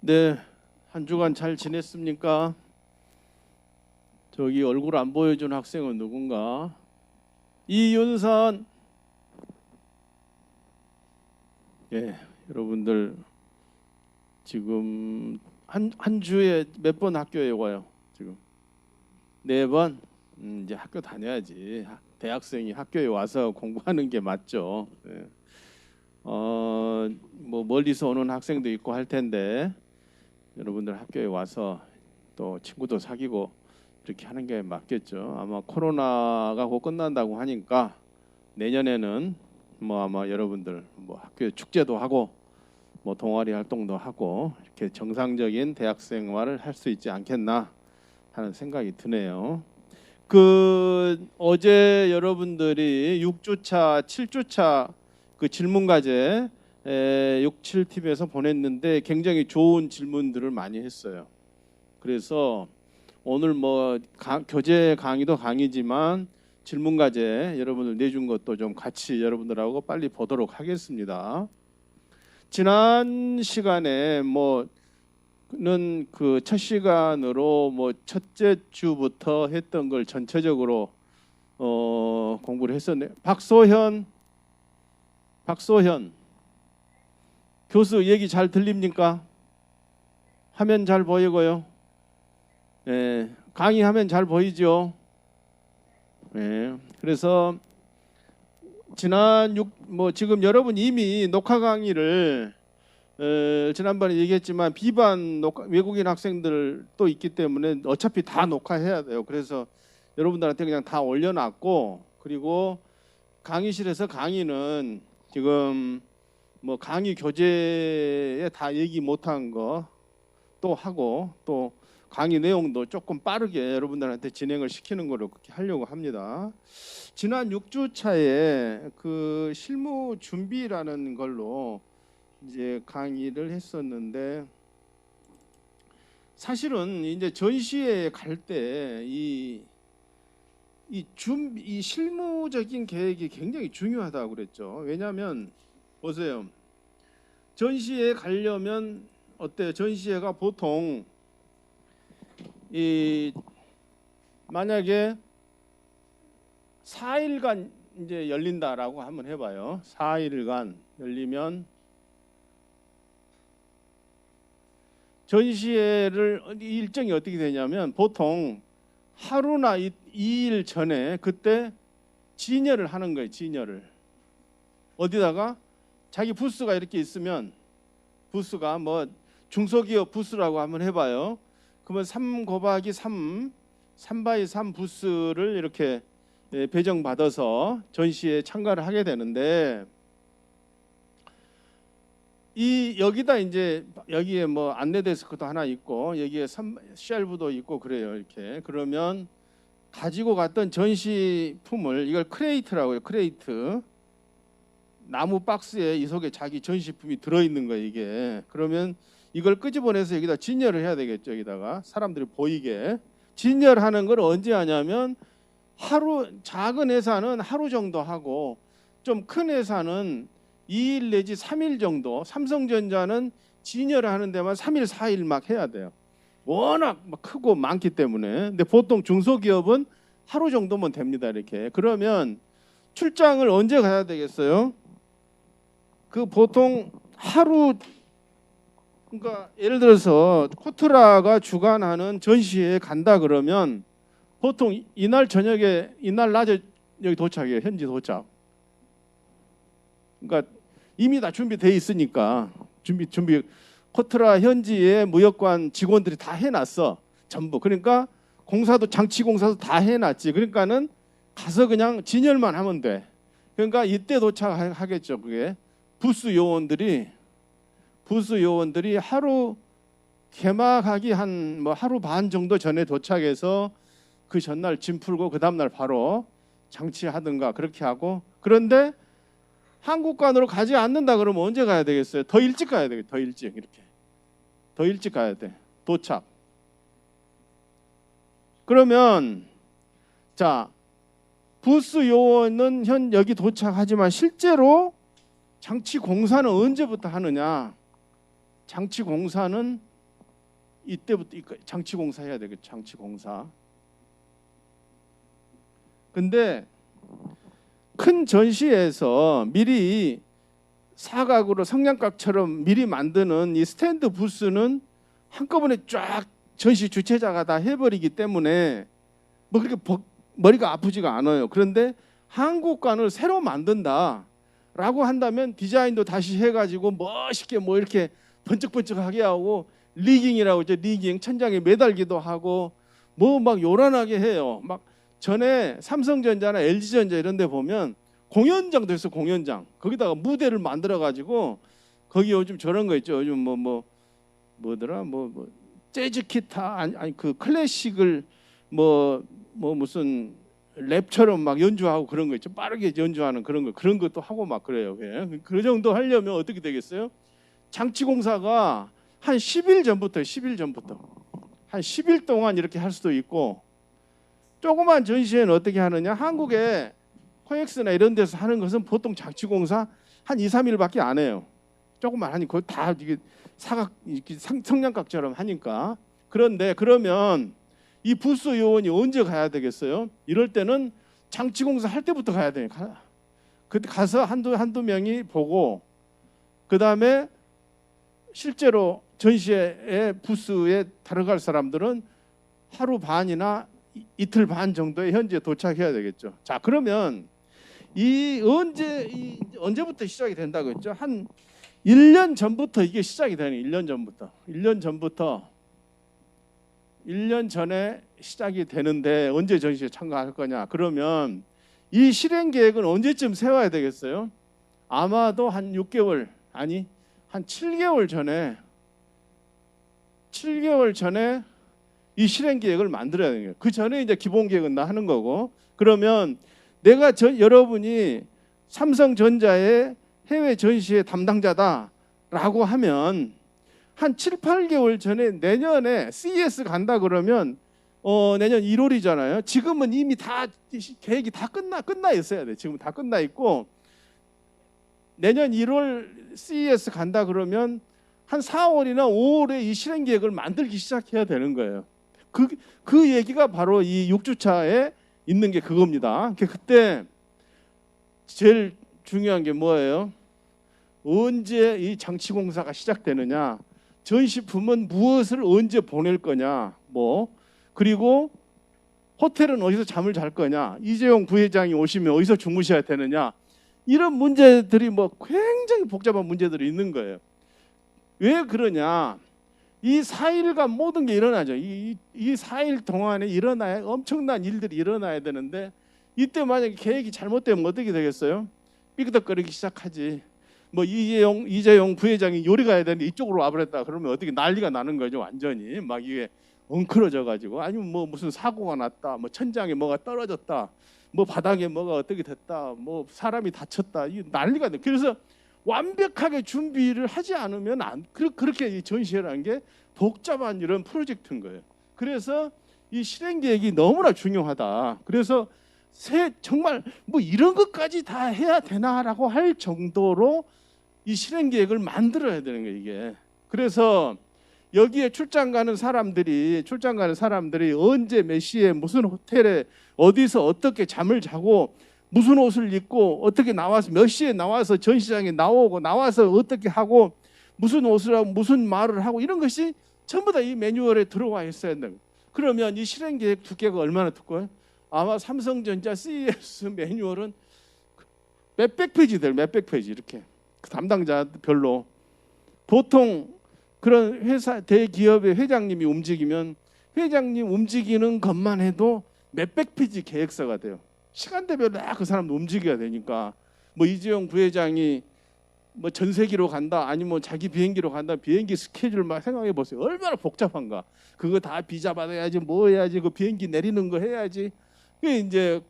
네, 한 주간 잘 지냈습니까? 저기 얼굴 안 보여준 학생은 누군가? 이윤선. 예, 여러분들 지금 한 주에 몇 번 학교에 와요? 지금 4번. 이제 학교 다녀야지. 대학생이 학교에 와서 공부하는 게 맞죠. 예. 뭐 멀리서 오는 학생도 있고 할 텐데 여러분들 학교에 와서 또 친구도 사귀고 이렇게 하는 게 맞겠죠. 아마 코로나가 곧 끝난다고 하니까 내년에는 뭐 아마 여러분들 뭐 학교 축제도 하고 뭐 동아리 활동도 하고 이렇게 정상적인 대학 생활을 할 수 있지 않겠나 하는 생각이 드네요. 어제 여러분들이 6주차, 7주차 그 질문과제 6, 7팀에서 보냈는데 굉장히 좋은 질문들을 많이 했어요. 그래서 오늘 뭐 교재 강의도 강의지만 질문과제 여러분들 내준 것도 좀 같이 여러분들하고 빨리 보도록 하겠습니다. 지난 시간에 뭐는 그 첫 시간으로 뭐 첫째 주부터 했던 걸 전체적으로 공부를 했었네요. 박소현 교수 얘기 잘 들립니까? 화면 잘 보이고요. 예, 강의하면 잘 보이죠. 예, 그래서 지금 여러분 이미 녹화 강의를 지난번에 얘기했지만 비반 외국인 학생들 또 있기 때문에 어차피 다 녹화해야 돼요. 그래서 여러분들한테 그냥 다 올려놨고, 그리고 강의실에서 강의는 지금 뭐 강의 교재에 다 얘기 못한 거 또 하고, 또 강의 내용도 조금 빠르게 여러분들한테 진행을 시키는 거로 그렇게 하려고 합니다. 지난 6주차에 그 실무 준비라는 걸로 이제 강의를 했었는데, 사실은 이제 전시회에 갈 때 이 실무적인 계획이 굉장히 중요하다고 그랬죠. 왜냐하면 보세요. 전시회에 가려면 어때요? 전시회가 보통 만약에 4일간 이제 열린다라고 한번 해봐요. 4일간 열리면 전시회를 일정이 어떻게 되냐면 보통 하루나 2일 전에 그때 진열을 하는 거예요. 진열을 어디다가 자기 부스가 이렇게 있으면, 부스가 뭐 중소기업 부스라고 한번 해봐요. 그러면 3x3 부스를 이렇게 배정받아서 전시에 참가를 하게 되는데, 여기다 이제 여기에 뭐 안내 데스크도 하나 있고 여기에 쉘브도 있고 그래요. 이렇게 그러면 가지고 갔던 전시품을, 이걸 크레이트라고 해요. 크레이트, 나무 박스에 이 속에 자기 전시품이 들어있는 거예요. 이게 그러면 이걸 끄집어내서 여기다 진열을 해야 되겠죠. 여기다가 사람들이 보이게 진열하는 걸 언제 하냐면, 작은 회사는 하루 정도 하고 좀 큰 회사는 2일 내지 3일 정도, 삼성전자는 진열을 하는 데만 3일 4일 막 해야 돼요. 워낙 막 크고 많기 때문에. 근데 보통 중소기업은 하루 정도면 됩니다. 이렇게. 그러면 출장을 언제 가야 되겠어요? 그 보통 하루, 그러니까 예를 들어서 코트라가 주관하는 전시회에 간다 그러면 보통 이날 저녁에, 이날 낮에 여기 도착해요. 현지 도착. 그러니까 이미 다 준비돼 있으니까 준비 코트라 현지의 무역관 직원들이 다 해놨어. 전부. 그러니까 장치 공사도 다 해놨지. 그러니까는 가서 그냥 진열만 하면 돼. 그러니까 이때 도착하겠죠. 그게 부스 요원들이 하루 개막하기 한 하루 반 정도 전에 도착해서 그 전날 짐 풀고 그 다음날 바로 장치하든가 그렇게 하고. 그런데 한국관으로 가지 않는다 그러면 언제 가야 되겠어요? 더 일찍 가야 되겠죠. 더 일찍. 이렇게 더 일찍 가야 돼. 도착. 그러면 자, 부스 요원은 여기 도착하지만 실제로 장치 공사는 언제부터 하느냐? 장치 공사는 이때부터 장치공사 해야 되겠죠. 장치공사. 근데 큰 전시에서 미리 사각으로 성냥갑처럼 미리 만드는 이 스탠드 부스는 한꺼번에 쫙 전시 주최자가 다 해버리기 때문에 뭐 그렇게 머리가 아프지가 않아요. 그런데 한국관을 새로 만든다라고 한다면 디자인도 다시 해가지고 멋있게 뭐 이렇게 번쩍번쩍하게 하고 리깅이라고 하죠. 리깅 천장에 매달기도 하고 뭐 막 요란하게 해요. 막 전에 삼성전자나 LG전자 이런 데 보면 공연장도 있어. 공연장 거기다가 무대를 만들어 가지고 거기 요즘 저런 거 있죠. 요즘 뭐더라 뭐 재즈 기타 아니 그 클래식을 뭐 무슨 랩처럼 막 연주하고 그런 거 있죠. 빠르게 연주하는 그런 것도 하고 막 그래요. 그 정도 하려면 어떻게 되겠어요? 장치공사가 한 10일 전부터 한 10일 동안 이렇게 할 수도 있고, 조그만 전시회는 어떻게 하느냐? 한국에 코엑스나 이런 데서 하는 것은 보통 장치공사 한 2, 3일밖에 안 해요. 조금만 하니 그거 다 이게 사각 성냥갑처럼 하니까. 그런데 그러면 이 부스 요원이 언제 가야 되겠어요? 이럴 때는 장치공사 할 때부터 가야 되니까. 그때 가서 한두 명이 보고, 그 다음에 실제로 전시회 부스에 들어갈 사람들은 하루 반이나 이틀 반 정도에 현지에 도착해야 되겠죠. 자, 그러면 언제부터 시작이 된다고 했죠? 한 1년 전부터 이게 시작이 되는. 1년 전에 시작이 되는데 언제 전시에 참가할 거냐? 그러면 이 실행 계획은 언제쯤 세워야 되겠어요? 아마도 한 6개월 아니 한 7개월 전에 이 실행 계획을 만들어야 되는 거예요. 그 전에 이제 기본 계획은 다 하는 거고. 그러면 여러분이 삼성전자의 해외 전시회 담당자다라고 하면 한 7, 8개월 전에 내년에 CES 간다 그러면 내년 1월이잖아요. 지금은 이미 다 계획이 다 끝나 있어야 돼. 지금 다 끝나 있고, 내년 1월 CES 간다 그러면 한 4월이나 5월에 이 실행 계획을 만들기 시작해야 되는 거예요. 그 얘기가 바로 이 6주차에 있는 게 그겁니다. 그때 제일 중요한 게 뭐예요? 언제 이 장치공사가 시작되느냐, 전시품은 무엇을 언제 보낼 거냐, 그리고 호텔은 어디서 잠을 잘 거냐, 이재용 부회장이 오시면 어디서 주무셔야 되느냐, 이런 문제들이 굉장히 복잡한 문제들이 있는 거예요. 왜 그러냐? 이 4일간 모든 게 일어나죠. 이 4일 동안에 엄청난 일들이 일어나야 되는데, 이때 만약에 계획이 잘못되면 어떻게 되겠어요? 삐그덕거리기 시작하지. 이재용 부회장이 요리 가야 되는데 이쪽으로 와버렸다 그러면 어떻게 난리가 나는 거죠. 완전히 막 이게 엉클어져 가지고, 아니면 무슨 사고가 났다, 천장에 뭐가 떨어졌다, 바닥에 뭐가 어떻게 됐다, 사람이 다쳤다, 이 난리가 돼. 그래서 완벽하게 준비를 하지 않으면 그렇게 이 전시회라는 게 복잡한 이런 프로젝트인 거예요. 그래서 이 실행 계획이 너무나 중요하다. 그래서 정말 이런 것까지 다 해야 되나라고 할 정도로 이 실행 계획을 만들어야 되는 거예요, 이게. 그래서 여기에 출장 가는 사람들이 언제 몇 시에 무슨 호텔에 어디서 어떻게 잠을 자고 무슨 옷을 입고 어떻게 나와서 몇 시에 나와서 전시장에 나와서 어떻게 하고 무슨 옷을 하고 무슨 말을 하고, 이런 것이 전부 다 이 매뉴얼에 들어와 있어야 된다. 그러면 이 실행 계획 두께가 얼마나 두꺼워요? 아마 삼성전자 CES 매뉴얼은 몇백 페이지 이렇게 담당자별로. 보통 그런 회사 대기업의 회장님이 움직이면 회장님 움직이는 것만 해도 몇백 페이지 계획서가 돼요. 시간대별로 그 사람도 움직여야 되니까. 이재용 부회장이 전세기로 간다, 아니면 자기 비행기로 간다, 비행기 스케줄만 생각해 보세요. 얼마나 복잡한가. 그거 다 비자 받아야지, 해야지, 그 비행기 내리는 거 해야지. 그게 이제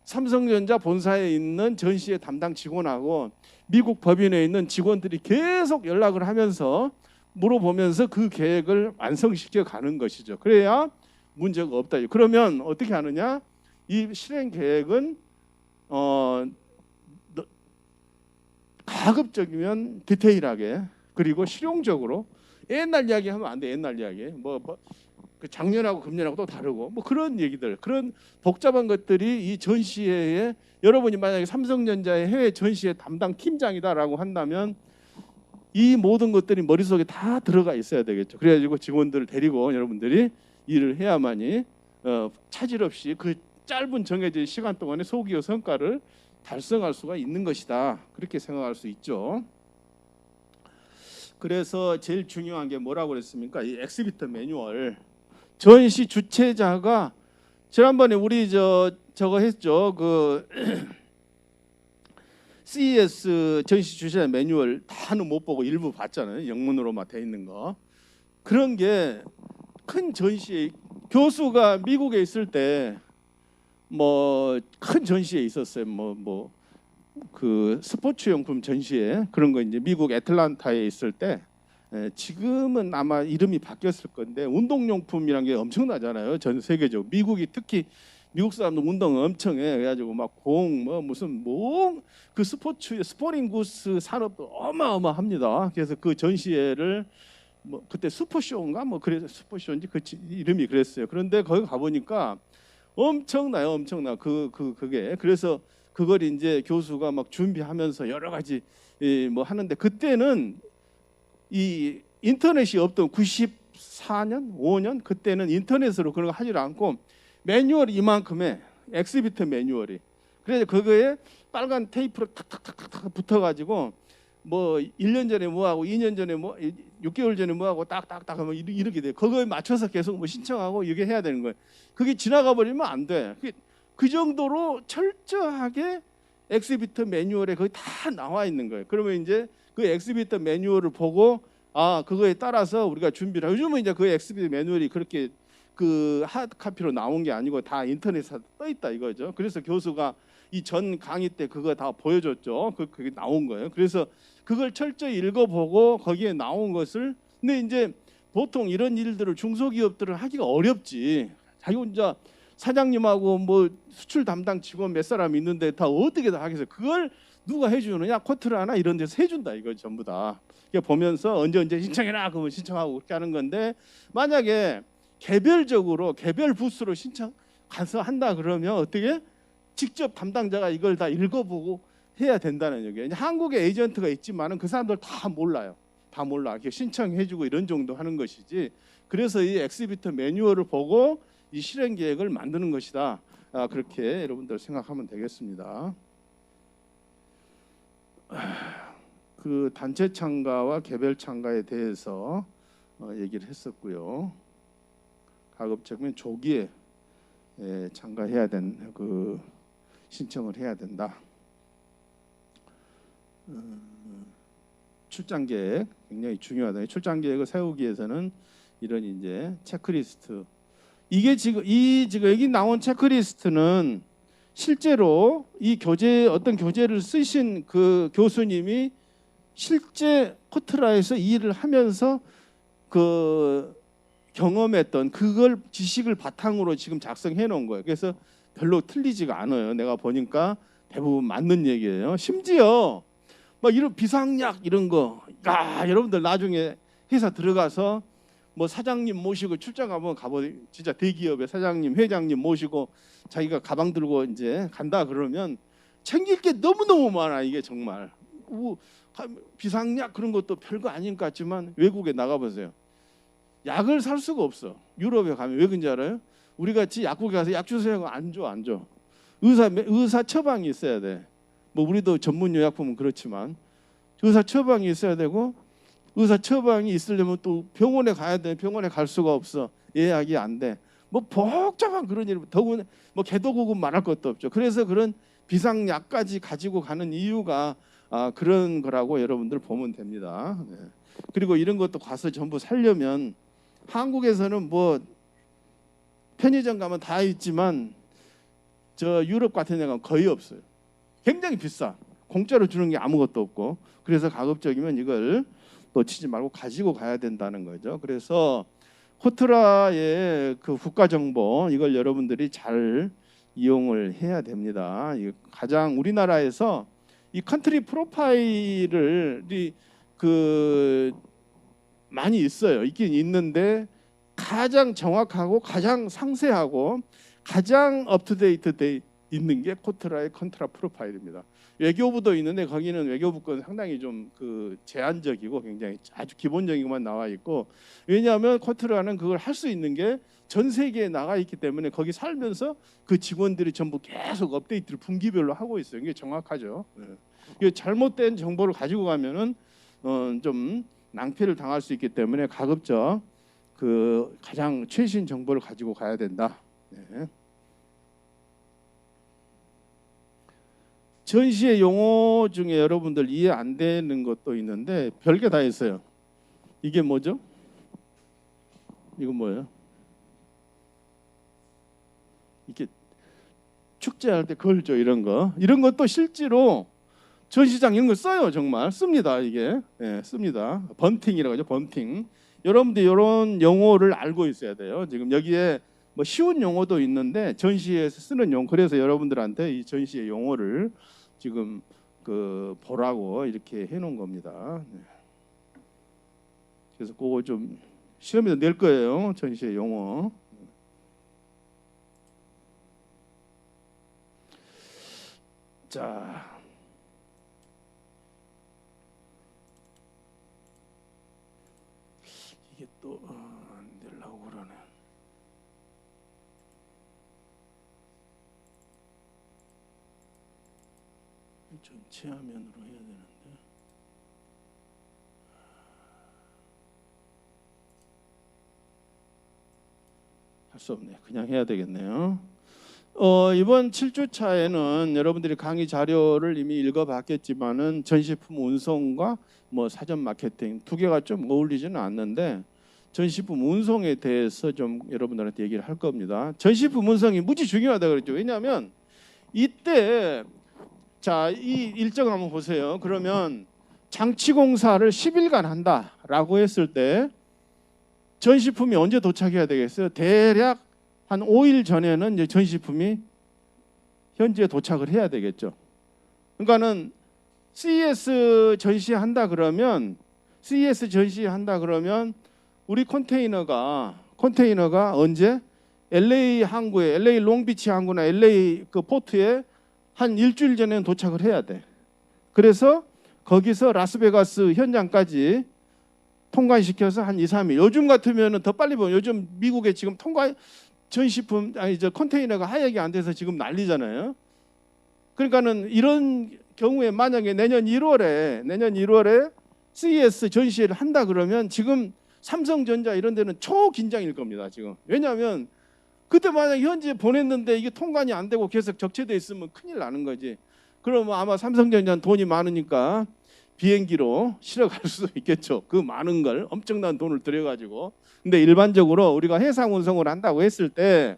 삼성전자 본사에 있는 전시회 담당 직원하고 미국 법인에 있는 직원들이 계속 연락을 하면서 물어보면서 그 계획을 완성시켜 가는 것이죠. 그래야 문제가 없다. 그러면 어떻게 하느냐? 이 실행 계획은 가급적이면 디테일하게, 그리고 실용적으로 옛날 이야기 하면 안 돼. 옛날 이야기 그 작년하고 금년하고 또 다르고 뭐 그런 얘기들, 그런 복잡한 것들이 이 전시회에, 여러분이 만약에 삼성전자의 해외 전시회 담당 팀장이다라고 한다면 이 모든 것들이 머릿속에 다 들어가 있어야 되겠죠. 그래가지고 직원들을 데리고 여러분들이 일을 해야만이 차질 없이 그 짧은 정해진 시간 동안에 소기업 성과를 달성할 수가 있는 것이다. 그렇게 생각할 수 있죠. 그래서 제일 중요한 게 뭐라고 그랬습니까? 이 엑시비터 매뉴얼. 전시 주최자가 지난번에 우리 저거 했죠. 그 CES 전시 주최자 매뉴얼 다는 못 보고 일부 봤잖아요. 영문으로만 돼 있는 거. 그런 게 큰 전시, 교수가 미국에 있을 때 뭐 큰 전시에 있었어요. 그 스포츠용품 전시회, 그런 거 이제 미국 애틀란타에 있을 때, 지금은 아마 이름이 바뀌었을 건데 운동용품이란 게 엄청나잖아요. 전 세계적으로. 미국이 특히 미국 사람들 운동 엄청 해. 그래가지고 막 무슨 그 스포링 구스 산업도 어마어마합니다. 그래서 그 전시회를 그때 슈퍼쇼인가 그래서 슈퍼쇼인지 그 이름이 그랬어요. 그런데 거기 가 보니까 엄청나요. 그게. 그래서 그걸 이제 교수가 막 준비하면서 여러 가지 하는데, 그때는 이 인터넷이 없던 94년, 5년 그때는 인터넷으로 그런 거 하질 않고 매뉴얼이 이만큼의 엑시비터 매뉴얼이. 그래서 그거에 빨간 테이프로 탁탁탁탁 붙어가지고 1년 전에 뭐하고 2년 전에 6개월 전에 뭐하고 딱딱딱 하면 이렇게 돼요. 그거에 맞춰서 계속 신청하고 이게 해야 되는 거예요. 그게 지나가 버리면 안 돼. 그 정도로 철저하게 엑시비터 매뉴얼에 거의 다 나와 있는 거예요. 그러면 이제 그 엑시비터 매뉴얼을 보고 그거에 따라서 우리가 준비를 해요. 요즘은 이제 그 엑시비터 매뉴얼이 그렇게 그 하드 카피로 나온 게 아니고 다 인터넷에 떠 있다 이거죠. 그래서 교수가 이 전 강의 때 그거 다 보여줬죠. 그게 나온 거예요. 그래서 그걸 철저히 읽어보고 거기에 나온 것을, 근데 이제 보통 이런 일들을 중소기업들은 하기가 어렵지. 자기 혼자 사장님하고 수출 담당 직원 몇 사람 있는데 다 어떻게 다 하겠어요. 그걸 누가 해주느냐? 코트라나 이런 데서 해준다 이거 전부 다. 보면서 언제 신청해라 그러면 신청하고 그렇게 하는 건데, 만약에 개별적으로 개별 부스로 신청 가서 한다 그러면 어떻게 직접 담당자가 이걸 다 읽어보고 해야 된다는 얘기예요. 한국에 에이전트가 있지만은 그 사람들 다 몰라요. 다 몰라. 이렇게 신청해주고 이런 정도 하는 것이지. 그래서 이 엑시비터 매뉴얼을 보고 이 실행 계획을 만드는 것이다. 그렇게 여러분들 생각하면 되겠습니다. 그 단체 참가와 개별 참가에 대해서 얘기를 했었고요. 가급적이면 조기에 참가해야 신청을 해야 된다. 출장 계획 굉장히 중요하다. 출장 계획을 세우기 위해서는 이런 이제 체크리스트. 이게 지금 여기 나온 체크리스트는 실제로 어떤 교재를 쓰신 그 교수님이 실제 코트라에서 일을 하면서 그 경험했던 그걸 지식을 바탕으로 지금 작성해 놓은 거예요. 그래서 별로 틀리지가 않아요. 내가 보니까 대부분 맞는 얘기예요. 심지어 이런 비상약 이런 거, 여러분들 나중에 회사 들어가서 사장님 모시고 출장 가보면 진짜 대기업의 사장님, 회장님 모시고 자기가 가방 들고 이제 간다 그러면 챙길 게 너무너무 많아. 이게 정말 비상약 그런 것도 별거 아닌 것 같지만 외국에 나가보세요. 약을 살 수가 없어. 유럽에 가면 왜 그런지 알아요? 우리 같이 약국에 가서 약 주세요 안 줘. 의사 처방이 있어야 돼. 우리도 전문 요약품은 그렇지만 의사 처방이 있어야 되고, 의사 처방이 있으려면 또 병원에 가야 돼. 병원에 갈 수가 없어. 예약이 안 돼. 복잡한 그런 일, 더구나 개도국은 말할 것도 없죠. 그래서 그런 비상약까지 가지고 가는 이유가 그런 거라고 여러분들 보면 됩니다. 네. 그리고 이런 것도 가서 전부 살려면 한국에서는 편의점 가면 다 있지만 유럽 같은 데 가면 거의 없어요. 굉장히 비싸. 공짜로 주는 게 아무것도 없고. 그래서 가급적이면 이걸 놓치지 말고 가지고 가야 된다는 거죠. 그래서 코트라의 그 국가정보 이걸 여러분들이 잘 이용을 해야 됩니다. 가장 우리나라에서 이 컨트리 프로파일을 그 많이 있어요. 있긴 있는데 가장 정확하고 가장 상세하고 가장 업투데이트 돼 있는 게 코트라의 컨트라 프로파일입니다. 외교부도 있는데 거기는 외교부 건 상당히 좀 그 제한적이고 굉장히 아주 기본적인 것만 나와 있고, 왜냐하면 코트라는 그걸 할 수 있는 게 전 세계에 나가 있기 때문에 거기 살면서 그 직원들이 전부 계속 업데이트를 분기별로 하고 있어요. 이게 정확하죠. 이게 잘못된 정보를 가지고 가면은 좀 낭패를 당할 수 있기 때문에 가급적 그 가장 최신 정보를 가지고 가야 된다. 네. 전시의 용어 중에 여러분들 이해 안 되는 것도 있는데 별게 다 있어요. 이게 뭐죠? 이거 뭐예요? 이게 축제할 때 걸죠. 이런 것도 실제로 전시장 이런 거 써요. 정말 씁니다. 이게 씁니다. 번팅이라고 하죠. 번팅. 여러분들 이런 용어를 알고 있어야 돼요. 지금 여기에 뭐 쉬운 용어도 있는데 전시에서 쓰는 용어, 그래서 여러분들한테 이 전시의 용어를 지금 그 보라고 이렇게 해놓은 겁니다. 그래서 그거 좀 시험에서 낼 거예요. 전시의 용어. 자, 이게 또 안 되려고 그러네. 전체 화면으로 해야 되는데 할 수 없네. 그냥 해야 되겠네요. 이번 7주차에는 여러분들이 강의 자료를 이미 읽어봤겠지만은 전시품 운송과 뭐 사전 마케팅 두 개가 좀 어울리지는 않는데 전시품 운송에 대해서 좀 여러분들한테 얘기를 할 겁니다. 전시품 운송이 무지 중요하다 그랬죠. 왜냐하면 이때 자, 이 일정 한번 보세요. 그러면 장치 공사를 10일간 한다라고 했을 때 전시품이 언제 도착해야 되겠어요? 대략 한 5일 전에는 이제 전시품이 현지에 도착을 해야 되겠죠. 그러니까는 CES 전시한다 그러면 우리 컨테이너가 언제 LA 항구에 LA 롱비치 항구나 LA 그 포트에 한 일주일 전에는 도착을 해야 돼. 그래서 거기서 라스베가스 현장까지 통관시켜서 한 2, 3일. 요즘 같으면은 더 빨리 보면 요즘 미국에 지금 전시품 컨테이너가 하역이 안 돼서 지금 난리잖아요. 그러니까는 이런 경우에 만약에 내년 1월에 CES 전시회를 한다 그러면 지금 삼성전자 이런 데는 초긴장일 겁니다. 지금. 왜냐하면 그때 만약에 현지에 보냈는데 이게 통관이 안 되고 계속 적체돼 있으면 큰일 나는 거지. 그러면 아마 삼성전자는 돈이 많으니까 비행기로 실어갈 수도 있겠죠. 그 많은 걸 엄청난 돈을 들여가지고. 근데 일반적으로 우리가 해상 운송을 한다고 했을 때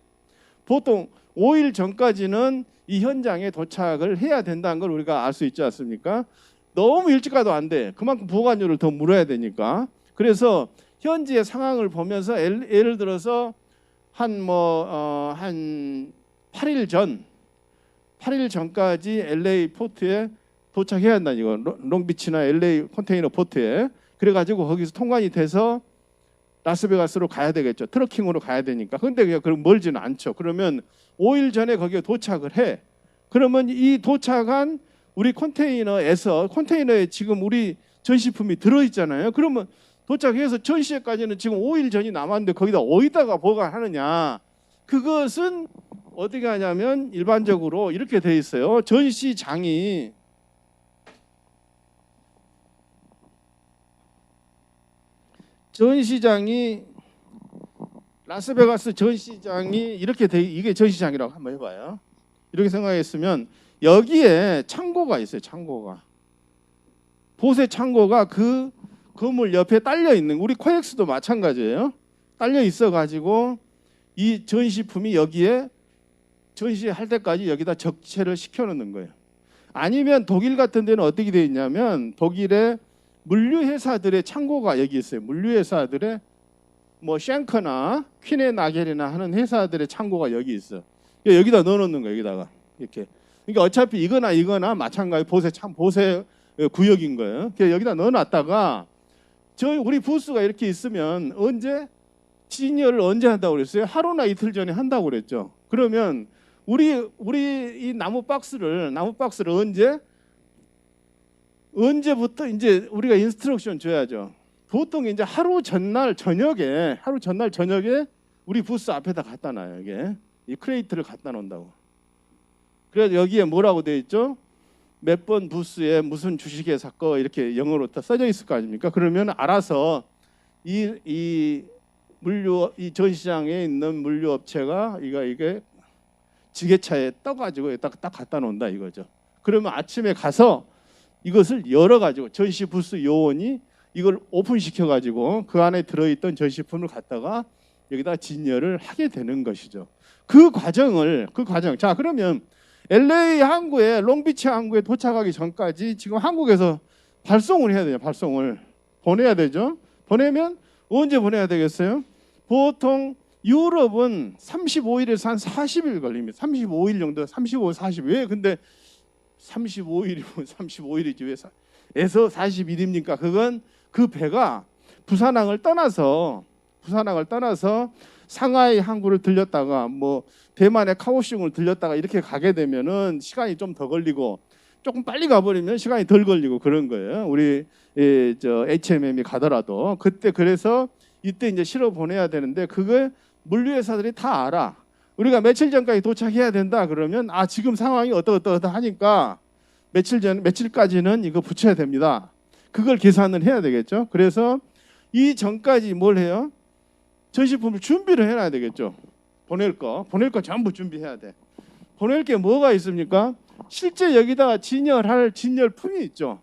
보통 5일 전까지는 이 현장에 도착을 해야 된다는 걸 우리가 알 수 있지 않습니까? 너무 일찍 가도 안 돼. 그만큼 보관료를 더 물어야 되니까. 그래서 현지의 상황을 보면서 예를 들어서 한 8일 전까지 LA 포트에 도착해야 한다 이거. 롱비치나 LA 컨테이너 포트에. 그래가지고 거기서 통관이 돼서 라스베가스로 가야 되겠죠. 트러킹으로 가야 되니까. 근데 그럼 멀지는 않죠. 그러면 5일 전에 거기에 도착을 해. 그러면 이 도착한 우리 컨테이너에 지금 우리 전시품이 들어있잖아요. 그러면 도착해서 전시회까지는 지금 5일 전이 남았는데 거기다 어디다가 보관하느냐. 그것은 어떻게 하냐면 일반적으로 이렇게 돼 있어요. 전시장이 라스베가스 전시장이 이렇게 이게 전시장이라고 한번 해봐요. 이렇게 생각했으면 여기에 창고가 있어요. 보세 창고가 그 건물 옆에 딸려 있는, 우리 코엑스도 마찬가지예요. 딸려 있어가지고 이 전시품이 여기에 전시할 때까지 여기다 적체를 시켜놓는 거예요. 아니면 독일 같은 데는 어떻게 되어 있냐면 독일의 물류회사들의 창고가 여기 있어요. 물류회사들의 뭐 쉔커나 퀴네나겔이나 하는 회사들의 창고가 여기 있어. 여기다 넣어놓는 거예요. 여기다가 이렇게. 그러니까 어차피 이거나 마찬가지 보세 구역인 거예요. 그래서 여기다 넣어놨다가 우리 부스가 이렇게 있으면 언제 진열을 언제 한다고 그랬어요? 하루나 이틀 전에 한다고 그랬죠. 그러면 우리 이 나무 박스를 언제부터 이제 우리가 인스트럭션 줘야죠. 보통 이제 하루 전날 저녁에 우리 부스 앞에다 갖다 놔요. 이게 이 크레이트를 갖다 놓는다고. 그래서 여기에 뭐라고 되어 있죠? 몇 번 부스에 무슨 주식에 샀고 이렇게 영어로 다 써져 있을 거 아닙니까? 그러면 알아서 이 전시장에 있는 물류 업체가 이게 지게차에 떠가지고 딱 갖다 놓는다 이거죠. 그러면 아침에 가서 이것을 열어가지고 전시 부스 요원이 이걸 오픈시켜 가지고 그 안에 들어있던 전시품을 갖다가 여기다 진열을 하게 되는 것이죠. 그 과정. 자, 그러면 LA 항구에 롱비치 항구에 도착하기 전까지 지금 한국에서 발송을 해야 돼요. 발송을 보내야 되죠. 보내면 언제 보내야 되겠어요? 보통 유럽은 35일에서 한 40일 걸립니다. 35일 정도, 35, 40. 왜 근데 35일이면 35일이지 왜 에서 40일입니까? 그건 그 배가 부산항을 떠나서 상하이 항구를 들렸다가 뭐 대만의 카오슝을 들렸다가 이렇게 가게 되면은 시간이 좀 더 걸리고 조금 빨리 가버리면 시간이 덜 걸리고 그런 거예요. 우리 HMM이 가더라도 그때 그래서 이때 이제 실어 보내야 되는데 그걸 물류회사들이 다 알아. 우리가 며칠 전까지 도착해야 된다 그러면 지금 상황이 어떠 하니까 며칠까지는 이거 붙여야 됩니다. 그걸 계산을 해야 되겠죠. 그래서 이 전까지 뭘 해요? 전시품을 준비를 해놔야 되겠죠. 보낼 거 전부 준비해야 돼. 보낼 게 뭐가 있습니까? 실제 여기다가 진열할 진열품이 있죠.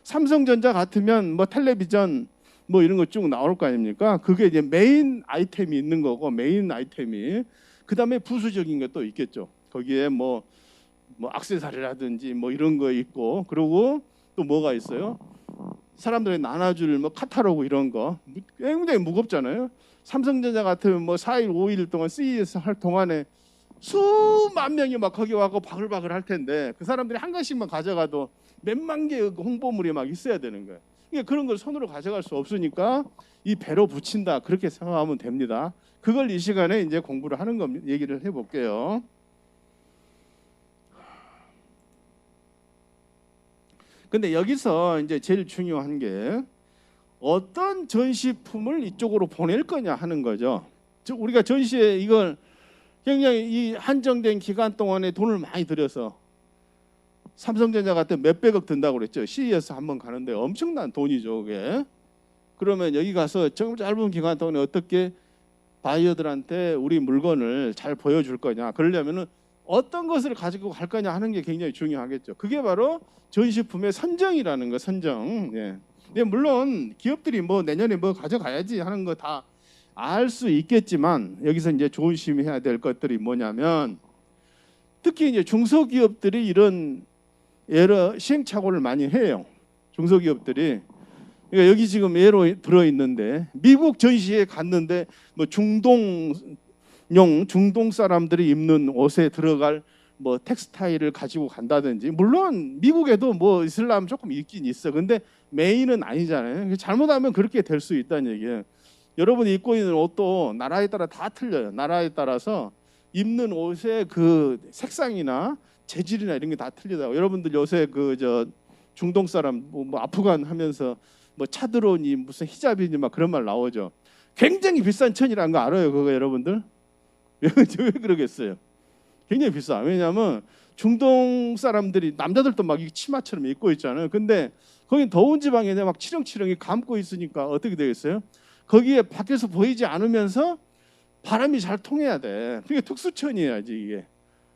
삼성전자 같으면 뭐 텔레비전 뭐 이런 거 쭉 나올 거 아닙니까? 그게 이제 메인 아이템이 있는 거고 그다음에 부수적인 것도 있겠죠. 거기에 뭐 액세서리라든지 뭐 이런 거 있고 그리고 또 뭐가 있어요? 사람들이 나눠줄 뭐 카탈로그 이런 거 굉장히 무겁잖아요. 삼성전자 같으면 뭐 4일 5일 동안 CES 할 동안에 수만 명이 막 거기 와서 바글바글 할 텐데 그 사람들이 한 권씩만 가져가도 몇만 개의 홍보물이 막 있어야 되는 거예요. 그러니까 그런 걸 손으로 가져갈 수 없으니까 이 배로 붙인다 그렇게 생각하면 됩니다. 그걸 이 시간에 이제 공부를 하는 거 얘기를 해볼게요. 근데 여기서 이제 제일 중요한 게 어떤 전시품을 이쪽으로 보낼 거냐 하는 거죠. 즉 우리가 전시에 이걸 굉장히 이 한정된 기간 동안에 돈을 많이 들여서 삼성전자 같은 몇백억 든다고 그랬죠. CES 한번 가는데 엄청난 돈이죠, 그게. 그러면 여기 가서 정말 짧은 기간 동안에 어떻게 바이어들한테 우리 물건을 잘 보여줄 거냐. 그러려면은 어떤 것을 가지고 갈 거냐 하는 게 굉장히 중요하겠죠. 그게 바로 전시품의 선정이라는 거, 선정. 예. 물론 기업들이 뭐 내년에 뭐 가져가야지 하는 거 다 알 수 있겠지만 여기서 이제 조심해야 될 것들이 뭐냐면 특히 이제 중소기업들이 이런 여러 시행착오를 많이 해요. 중소기업들이. 그러니까 여기 지금 예로 들어 있는데 미국 전시에 갔는데 뭐 중동 사람들이 입는 옷에 들어갈 뭐 텍스타일을 가지고 간다든지 물론 미국에도 뭐 이슬람 조금 있긴 있어. 근데 메인은 아니잖아요. 잘못하면 그렇게 될 수 있다는 얘기예요. 여러분이 입고 있는 옷도 나라에 따라 다 틀려요. 나라에 따라서 입는 옷의 그 색상이나 재질이나 이런 게 다 틀리다고. 여러분들 요새 중동 사람 뭐 아프간 하면서 뭐 차드론이 무슨 히잡이니 막 그런 말 나오죠. 굉장히 비싼 천이라는 거 알아요, 그거 여러분들? 왜 그러겠어요? 굉장히 비싸. 왜냐하면 중동 사람들이 남자들도 막 치마처럼 입고 있잖아요. 근데 거긴 더운 지방에 막 치렁치렁이 감고 있으니까 어떻게 되겠어요? 거기에 밖에서 보이지 않으면서 바람이 잘 통해야 돼. 그게 특수천이야지 이게.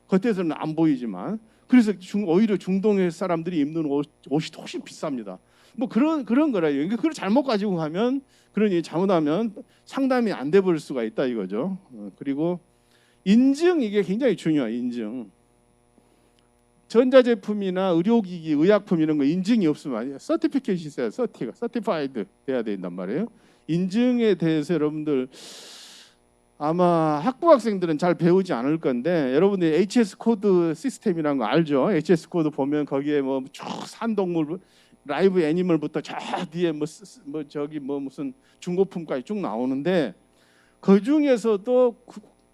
겉에서는 안 보이지만. 그래서 오히려 중동의 사람들이 입는 옷이 훨씬 비쌉니다. 뭐 그런 거라요. 그러니까 그걸 잘못 가지고 가면 그러니 잘못하면 상담이 안 돼 버릴 수가 있다 이거죠. 그리고 인증 이게 굉장히 중요해요. 인증. 전자제품이나 의료기기, 의약품 이런 거 인증이 없으면 서티피케이트 있어야 서티파이드 돼야 된단 말이에요. 인증에 대해서 여러분들 아마 학부 학생들은 잘 배우지 않을 건데 여러분들이 HS 코드 시스템이라는 거 알죠? HS 코드 보면 거기에 뭐 쭉 산동물 라이브 애니멀부터 저 뒤에 뭐 저기 뭐 무슨 중고품까지 쭉 나오는데 그 중에서도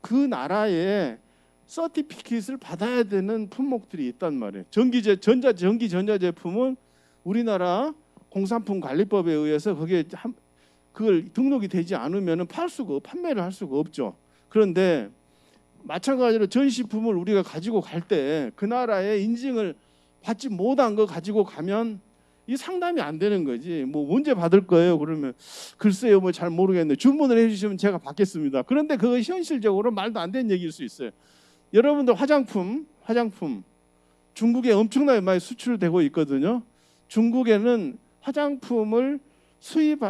그 나라에 서티피킷을 받아야 되는 품목들이 있단 말이에요. 전기 전자 제품은 우리나라 공산품 관리법에 의해서 그걸 등록이 되지 않으면 판매를 할 수가 없죠. 그런데 마찬가지로 전시품을 우리가 가지고 갈 때 그 나라의 인증을 받지 못한 거 가지고 가면 이 상담이 안 되는 거지. 뭐 언제 받을 거예요? 그러면 글쎄요, 뭐 잘 모르겠네. 주문을 해주시면 제가 받겠습니다. 그런데 그거 현실적으로 말도 안 되는 얘기일 수 있어요. 여러분들 화장품 중국에 엄청나게 많이 수출되고 있거든요. 중국에는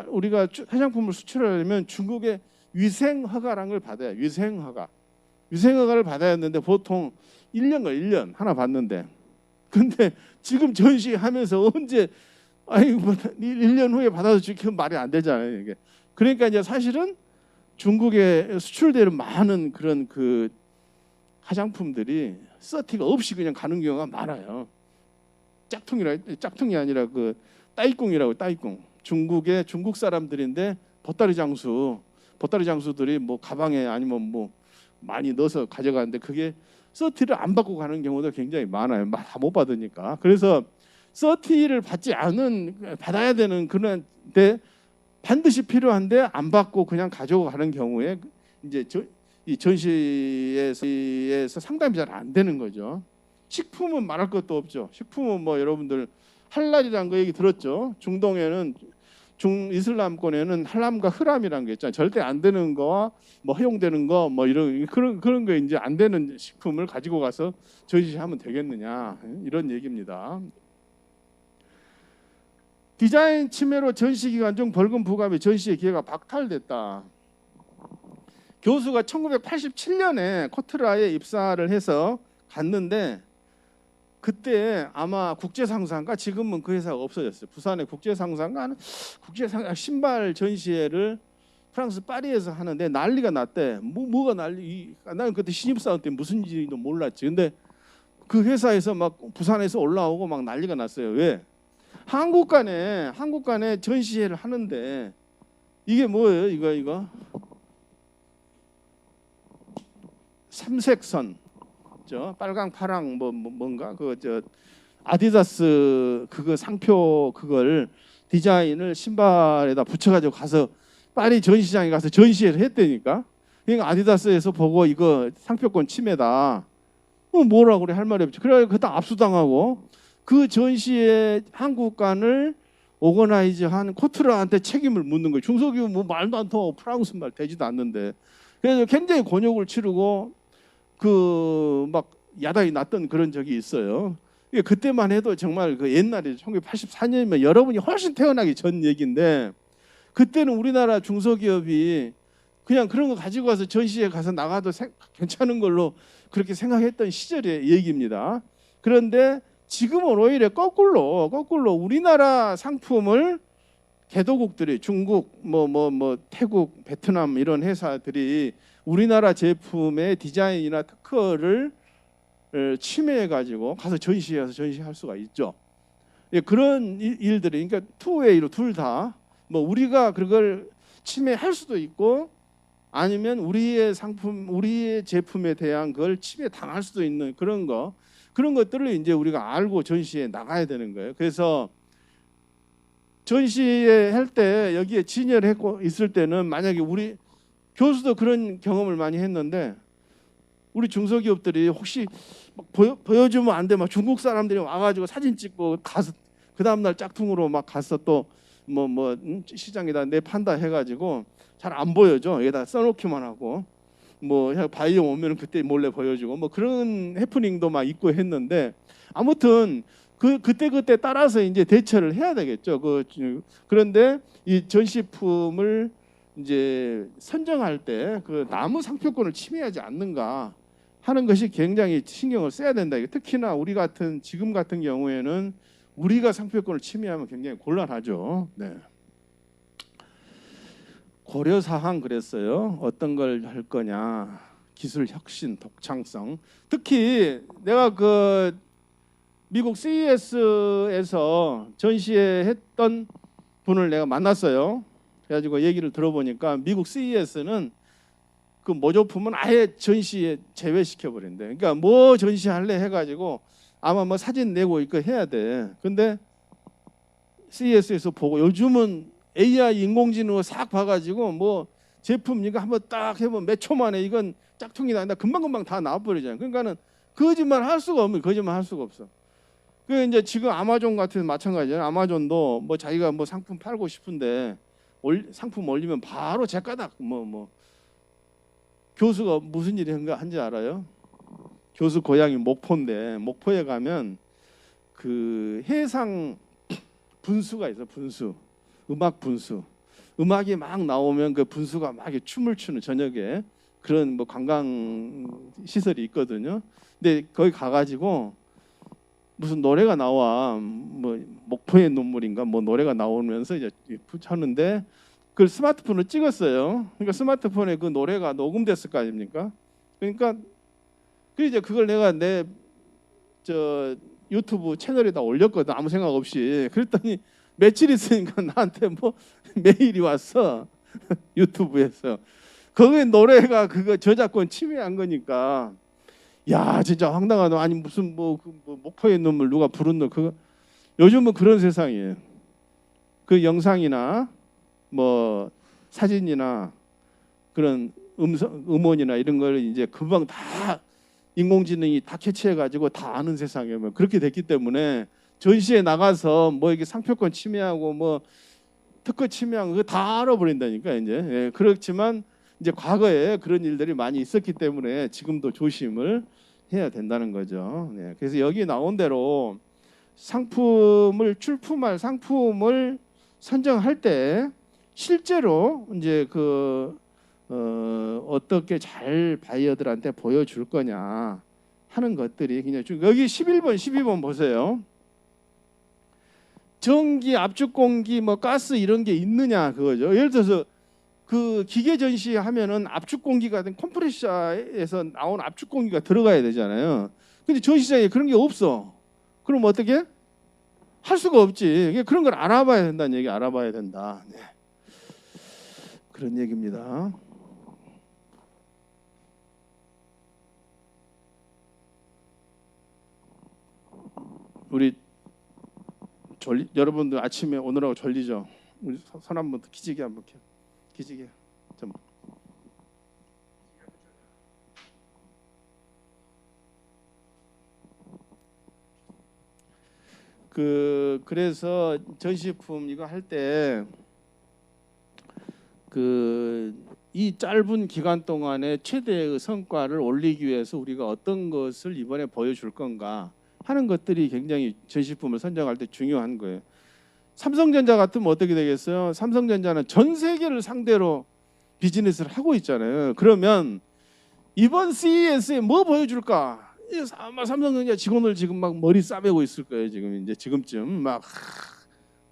우리가 화장품을 수출하려면 중국의 위생 허가라는 걸 받아야 해요. 위생 허가를 받아야 했는데 보통 1년 하나 받는데, 근데 지금 전시하면서 언제 1년 후에 받아서 지금 말이 안 되잖아요, 이게. 그러니까 이제 사실은 중국에 수출되는 많은 그런 그 화장품들이 서티가 없이 그냥 가는 경우가 많아요. 짝퉁이 아니라 그 따이꿍이라고. 따이꿍. 중국 사람들인데 보따리 장수들이 뭐 가방에 아니면 뭐 많이 넣어서 가져가는데 그게 서티를 안 받고 가는 경우도 굉장히 많아요. 다 못 받으니까. 그래서 서티를 받아야 되는 그런데 반드시 필요한데 안 받고 그냥 가지고 가는 경우에 이제 이 전시에서 상담이 잘 안 되는 거죠. 식품은 말할 것도 없죠. 식품은 뭐 여러분들 할랄이라는 거 얘기 들었죠. 중동에는 이슬람권에는 할람과 흐람이라는 게 있잖아요. 절대 안 되는 거와 뭐 허용되는 거 뭐 그런 거 이제 안 되는 식품을 가지고 가서 전시하면 되겠느냐, 이런 얘기입니다. 디자인 침해로 전시 기간 중 벌금 부과비 전시의 기회가 박탈됐다. 교수가 1987년에 코트라에 입사를 해서 갔는데 그때 아마 국제상상가, 지금은 그 회사가 없어졌어요. 부산의 국제상상가 신발 전시회를 프랑스 파리에서 하는데 난리가 났대. 뭐가 난리? 나는 그때 신입사원 때 무슨 일인지도 몰랐지. 근데 그 회사에서 막 부산에서 올라오고 막 난리가 났어요. 왜? 한국 간에 전시회를 하는데 이게 뭐예요? 이거 삼색선, 빨강 파랑 뭔가 아디다스 그거 상표 그걸 디자인을 신발에다 붙여가지고 가서 파리 전시장에 가서 전시회를 했다니까. 그러니까 아디다스에서 보고 이거 상표권 침해다. 뭐라고 그래, 할 말이 없지. 그래 그다 압수당하고 그 전시회 한국관을 오거나이즈한 코트라한테 책임을 묻는 거예요. 중소기업 뭐 말도 안 통하고 프랑스 말 되지도 않는데. 그래서 굉장히 곤욕을 치르고 그 막 야단이 났던 그런 적이 있어요. 그때만 해도 정말 그 옛날에 1984년이면 여러분이 훨씬 태어나기 전 얘기인데 그때는 우리나라 중소기업이 그냥 그런 거 가지고 와서 전시회 가서 나가도 괜찮은 걸로 그렇게 생각했던 시절의 얘기입니다. 그런데 지금은 오히려 거꾸로 우리나라 상품을 개도국들이 중국, 태국, 베트남 이런 회사들이 우리나라 제품의 디자인이나 특허를 침해해가지고 가서 전시할 수가 있죠. 그런 일들이, 그러니까 투웨이로 둘 다 뭐 우리가 그걸 침해할 수도 있고 아니면 우리의 제품에 대한 걸 침해 당할 수도 있는 그런 것들을 이제 우리가 알고 전시에 나가야 되는 거예요. 그래서 전시회 할 때 여기에 진열을 했고 있을 때는 만약에 우리 교수도 그런 경험을 많이 했는데 우리 중소기업들이 혹시 막 보여주면 안 돼. 막 중국 사람들이 와가지고 사진 찍고 가서 그 다음날 짝퉁으로 막 가서 또 시장에다 내판다 해가지고 잘 안 보여줘. 여기다 써놓기만 하고 바이오 오면은 그때 몰래 보여주고 그런 해프닝도 막 있고 했는데 아무튼 그때 따라서 이제 대처를 해야 되겠죠. 그런데 이 전시품을 이제 선정할 때 그 나무 상표권을 침해하지 않는가 하는 것이 굉장히 신경을 써야 된다. 특히나 지금 같은 경우에는 우리가 상표권을 침해하면 굉장히 곤란하죠. 네. 고려 사항 그랬어요. 어떤 걸 할 거냐, 기술 혁신, 독창성. 특히 내가 미국 CES에서 전시했던 분을 내가 만났어요. 그래가지고 얘기를 들어보니까 미국 CES는 그 모조품은 아예 전시에 제외시켜 버린대. 그러니까 뭐 전시할래 해가지고 아마 뭐 사진 내고 이거 해야 돼. 근데 CES에서 보고 요즘은 AI 인공지능을 싹 봐가지고 뭐 제품 이거 한번 딱 해보면 몇 초 만에 이건 짝퉁이 나온다. 금방금방 다 나와버리잖아요. 그러니까는 거짓말 할 수가 없는 거짓말 할 수가 없어. 그 이제 지금 아마존 같은 마찬가지잖아요. 아마존도 뭐 자기가 뭐 상품 팔고 싶은데 상품 올리면 바로 제까닥 뭐 교수가 무슨 일이 한지 알아요? 교수 고향이 목포인데 목포에 가면 그 해상 분수가 있어. 분수 음악 분수 음악이 막 나오면 그 분수가 막 춤을 추는 저녁에 그런 뭐 관광 시설이 있거든요. 근데 거기 가가지고 무슨 노래가 나와 뭐 목포의 눈물인가 뭐 노래가 나오면서 이제 하는데 그걸 스마트폰으로 찍었어요. 그러니까 스마트폰에 그 노래가 녹음됐을 거 아닙니까? 그러니까 그 이제 그걸 내가 내 저 유튜브 채널에다 올렸거든. 아무 생각 없이. 그랬더니 며칠 있으니까 나한테 뭐 메일이 왔어. 유튜브에서. 거기 노래가 그거 저작권 침해한 거니까. 야 진짜 황당하다. 아니 무슨 뭐 목포의 눈물 누가 부른 너 그거 요즘은 그런 세상이에요. 그 영상이나 뭐 사진이나 그런 음원이나 이런 걸 이제 금방 다 인공지능이 다 캐치해 가지고 다 아는 세상이에요. 뭐 그렇게 됐기 때문에 전시에 나가서 뭐 이게 상표권 침해하고 뭐 특허 침해하고 그거 다 알아버린다니까 이제. 예, 그렇지만 이제 과거에 그런 일들이 많이 있었기 때문에 지금도 조심을 해야 된다는 거죠. 네, 그래서 여기 나온 대로 상품을 출품할 상품을 선정할 때 실제로 이제 어떻게 잘 바이어들한테 보여줄 거냐 하는 것들이 그냥 여기 11번, 12번 보세요. 전기, 압축 공기, 뭐 가스 이런 게 있느냐 그거죠. 예를 들어서 그 기계 전시하면은 압축 공기가 된 컴프레셔에서 나온 압축 공기가 들어가야 되잖아요. 근데 전시장에 그런 게 없어. 그럼 어떻게? 할 수가 없지. 그런 걸 알아봐야 된다는 얘기, 알아봐야 된다. 네. 그런 얘기입니다. 우리 여러분들 아침에 오느라고 졸리죠? 우리 손 한번 기지개 한번 켜. 기지개 좀. 그래서 전시품 이거 할 때 이 짧은 기간 동안에 최대의 성과를 올리기 위해서 우리가 어떤 것을 이번에 보여줄 건가 하는 것들이 굉장히 전시품을 선정할 때 중요한 거예요. 삼성전자 같으면 어떻게 되겠어요? 삼성전자는 전 세계를 상대로 비즈니스를 하고 있잖아요. 그러면 이번 CES에 뭐 보여줄까? 아마 삼성전자 직원들 지금 막 머리 싸매고 있을 거예요. 지금 이제 지금쯤 막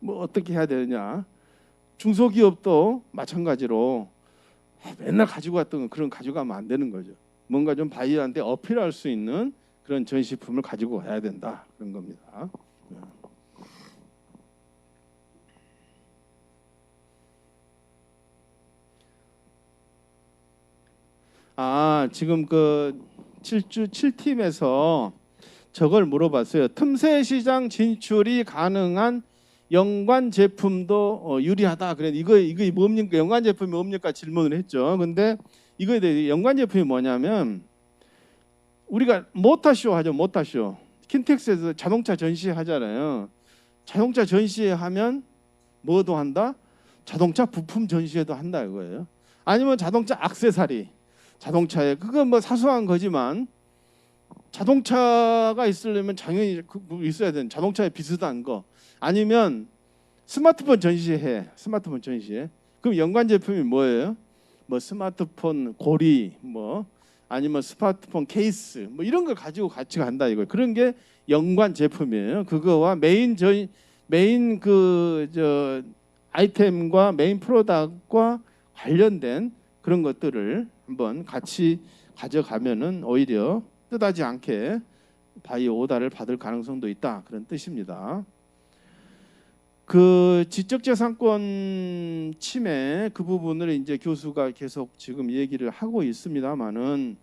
뭐 어떻게 해야 되냐. 중소기업도 마찬가지로 맨날 가지고 왔던 그런 가져가면 안 되는 거죠. 뭔가 좀 바이어한테 어필할 수 있는 그런 전시품을 가지고 와야 된다 그런 겁니다. 지금 그 7팀에서 저걸 물어봤어요. 틈새 시장 진출이 가능한 연관 제품도 유리하다. 그래 이거 뭡니까? 연관 제품이 뭡니까? 질문을 했죠. 근데 이거에 대해 연관 제품이 뭐냐면 우리가 모터쇼 하죠. 모터쇼. 킨텍스에서 자동차 전시하잖아요. 자동차 전시하면 뭐도 한다? 자동차 부품 전시회도 한다 이거예요. 아니면 자동차 액세서리. 자동차에 그건 뭐 사소한 거지만 자동차가 있으려면 당연히 있어야 되는 자동차에 비슷한 거. 아니면 스마트폰 전시회. 스마트폰 전시회. 그럼 연관 제품이 뭐예요? 뭐 스마트폰 고리 뭐 아니면 스마트폰 케이스 뭐 이런 걸 가지고 같이 간다 이거. 그런 게 연관 제품이에요. 그거와 메인 아이템과 메인 프로덕트과 관련된 그런 것들을 한번 같이 가져가면은 오히려 뜻하지 않게 바이오 오다를 받을 가능성도 있다, 그런 뜻입니다. 그 지적재산권 침해 그 부분을 이제 교수가 계속 지금 얘기를 하고 있습니다만은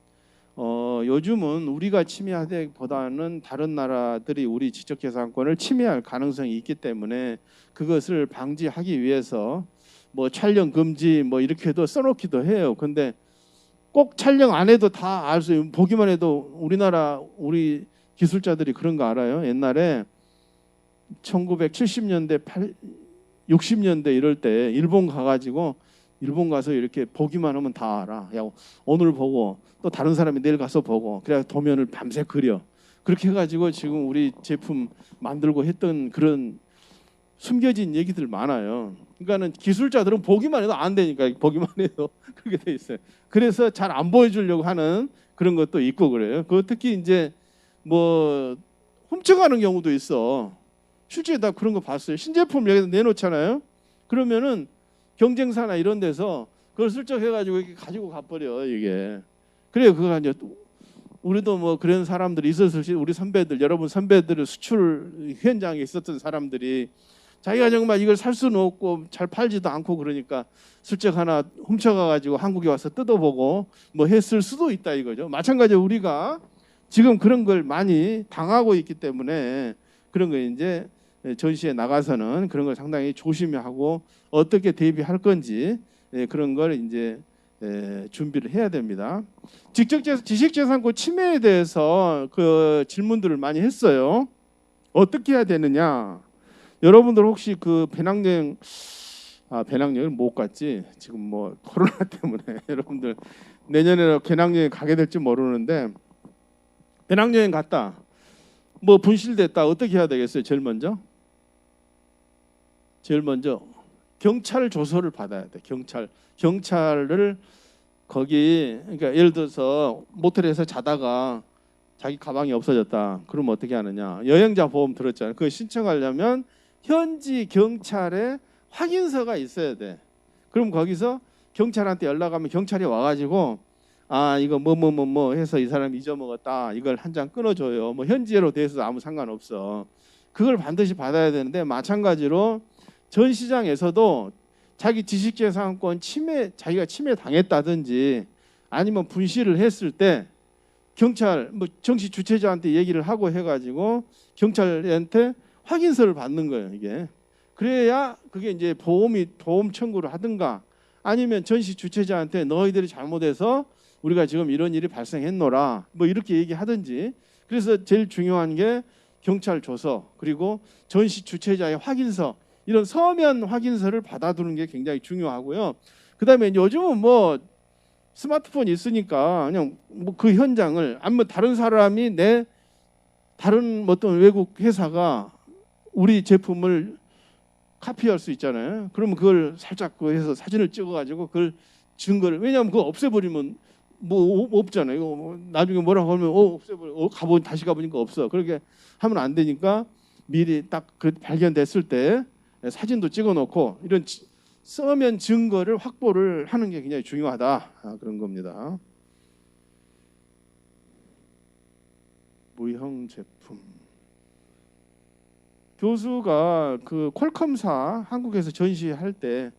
요즘은 우리가 침해하기보다는 다른 나라들이 우리 지적재산권을 침해할 가능성이 있기 때문에 그것을 방지하기 위해서 뭐 촬영 금지 뭐 이렇게도 써놓기도 해요. 근데 꼭 촬영 안 해도 다 알 수 있는, 보기만 해도 우리나라 우리 기술자들이 그런 거 알아요. 옛날에 1970년대 60년대 이럴 때 일본 가가지고 일본 가서 이렇게 보기만 하면 다 알아. 야, 오늘 보고 또 다른 사람이 내일 가서 보고 그래야 도면을 밤새 그려. 그렇게 해가지고 지금 우리 제품 만들고 했던 그런 숨겨진 얘기들 많아요. 그러니까는 기술자들은 보기만 해도 안 되니까 보기만 해도 그렇게 돼 있어요. 그래서 잘 안 보여주려고 하는 그런 것도 있고 그래요. 그 특히 이제 뭐 훔쳐가는 경우도 있어. 실제 다 그런 거 봤어요. 신제품 여기다 내놓잖아요. 그러면은 경쟁사나 이런 데서 그걸 슬쩍 해가지고 이렇게 가지고 가버려 이게. 그래요. 그거 이제 우리도 뭐 그런 사람들이 있었을 시, 우리 선배들, 여러분 선배들은 수출 현장에 있었던 사람들이 자기가 정말 이걸 살 수는 없고 잘 팔지도 않고 그러니까 슬쩍 하나 훔쳐가가지고 한국에 와서 뜯어보고 뭐 했을 수도 있다 이거죠. 마찬가지로 우리가 지금 그런 걸 많이 당하고 있기 때문에 그런 거 이제 전시에 나가서는 그런 걸 상당히 조심하고 어떻게 대비할 건지 그런 걸 이제 준비를 해야 됩니다. 지식재산권 침해에 대해서 그 질문들을 많이 했어요. 어떻게 해야 되느냐? 여러분들 혹시 그 배낭여행 배낭여행을 못 갔지? 지금 뭐 코로나 때문에 여러분들 내년에 배낭여행 가게 될지 모르는데 배낭여행 갔다. 뭐 분실됐다. 어떻게 해야 되겠어요? 제일 먼저 경찰 조서를 받아야 돼. 경찰을 거기 그러니까 예를 들어서 모텔에서 자다가 자기 가방이 없어졌다. 그러면 어떻게 하느냐? 여행자 보험 들었잖아요. 그거 신청하려면 현지 경찰에 확인서가 있어야 돼. 그럼 거기서 경찰한테 연락하면 경찰이 와가지고 이거 뭐 해서 이 사람이 잊어먹었다. 이걸 한 장 끊어줘요. 뭐 현지로 돼서 아무 상관없어. 그걸 반드시 받아야 되는데 마찬가지로 전시장에서도 자기 지식재산권 자기가 침해 당했다든지 아니면 분실을 했을 때 경찰 뭐 정시 주최자한테 얘기를 하고 해가지고 경찰한테 확인서를 받는 거예요. 이게 그래야 그게 이제 보험 청구를 하든가 아니면 전시 주최자한테 너희들이 잘못해서 우리가 지금 이런 일이 발생했노라 뭐 이렇게 얘기하든지. 그래서 제일 중요한 게 경찰 조서 그리고 전시 주최자의 확인서, 이런 서면 확인서를 받아두는 게 굉장히 중요하고요. 그다음에 요즘은 뭐 스마트폰이 있으니까 그냥 뭐 그 현장을 아니면 다른 사람이 다른 어떤 외국 회사가 우리 제품을 카피할 수 있잖아요. 그러면 그걸 살짝 해서 사진을 찍어가지고 그걸 증거를, 왜냐하면 그거 없애버리면 뭐 없잖아요. 이거 뭐 나중에 뭐라고 하면 없애버려. 다시 가보니까 없어. 그렇게 하면 안 되니까 미리 딱 그 발견됐을 때 사진도 찍어놓고 이런 서면 증거를 확보를 하는 게 굉장히 중요하다. 그런 겁니다. 무형 제품. 교수가 그 퀄컴사 한국에서 전시할 때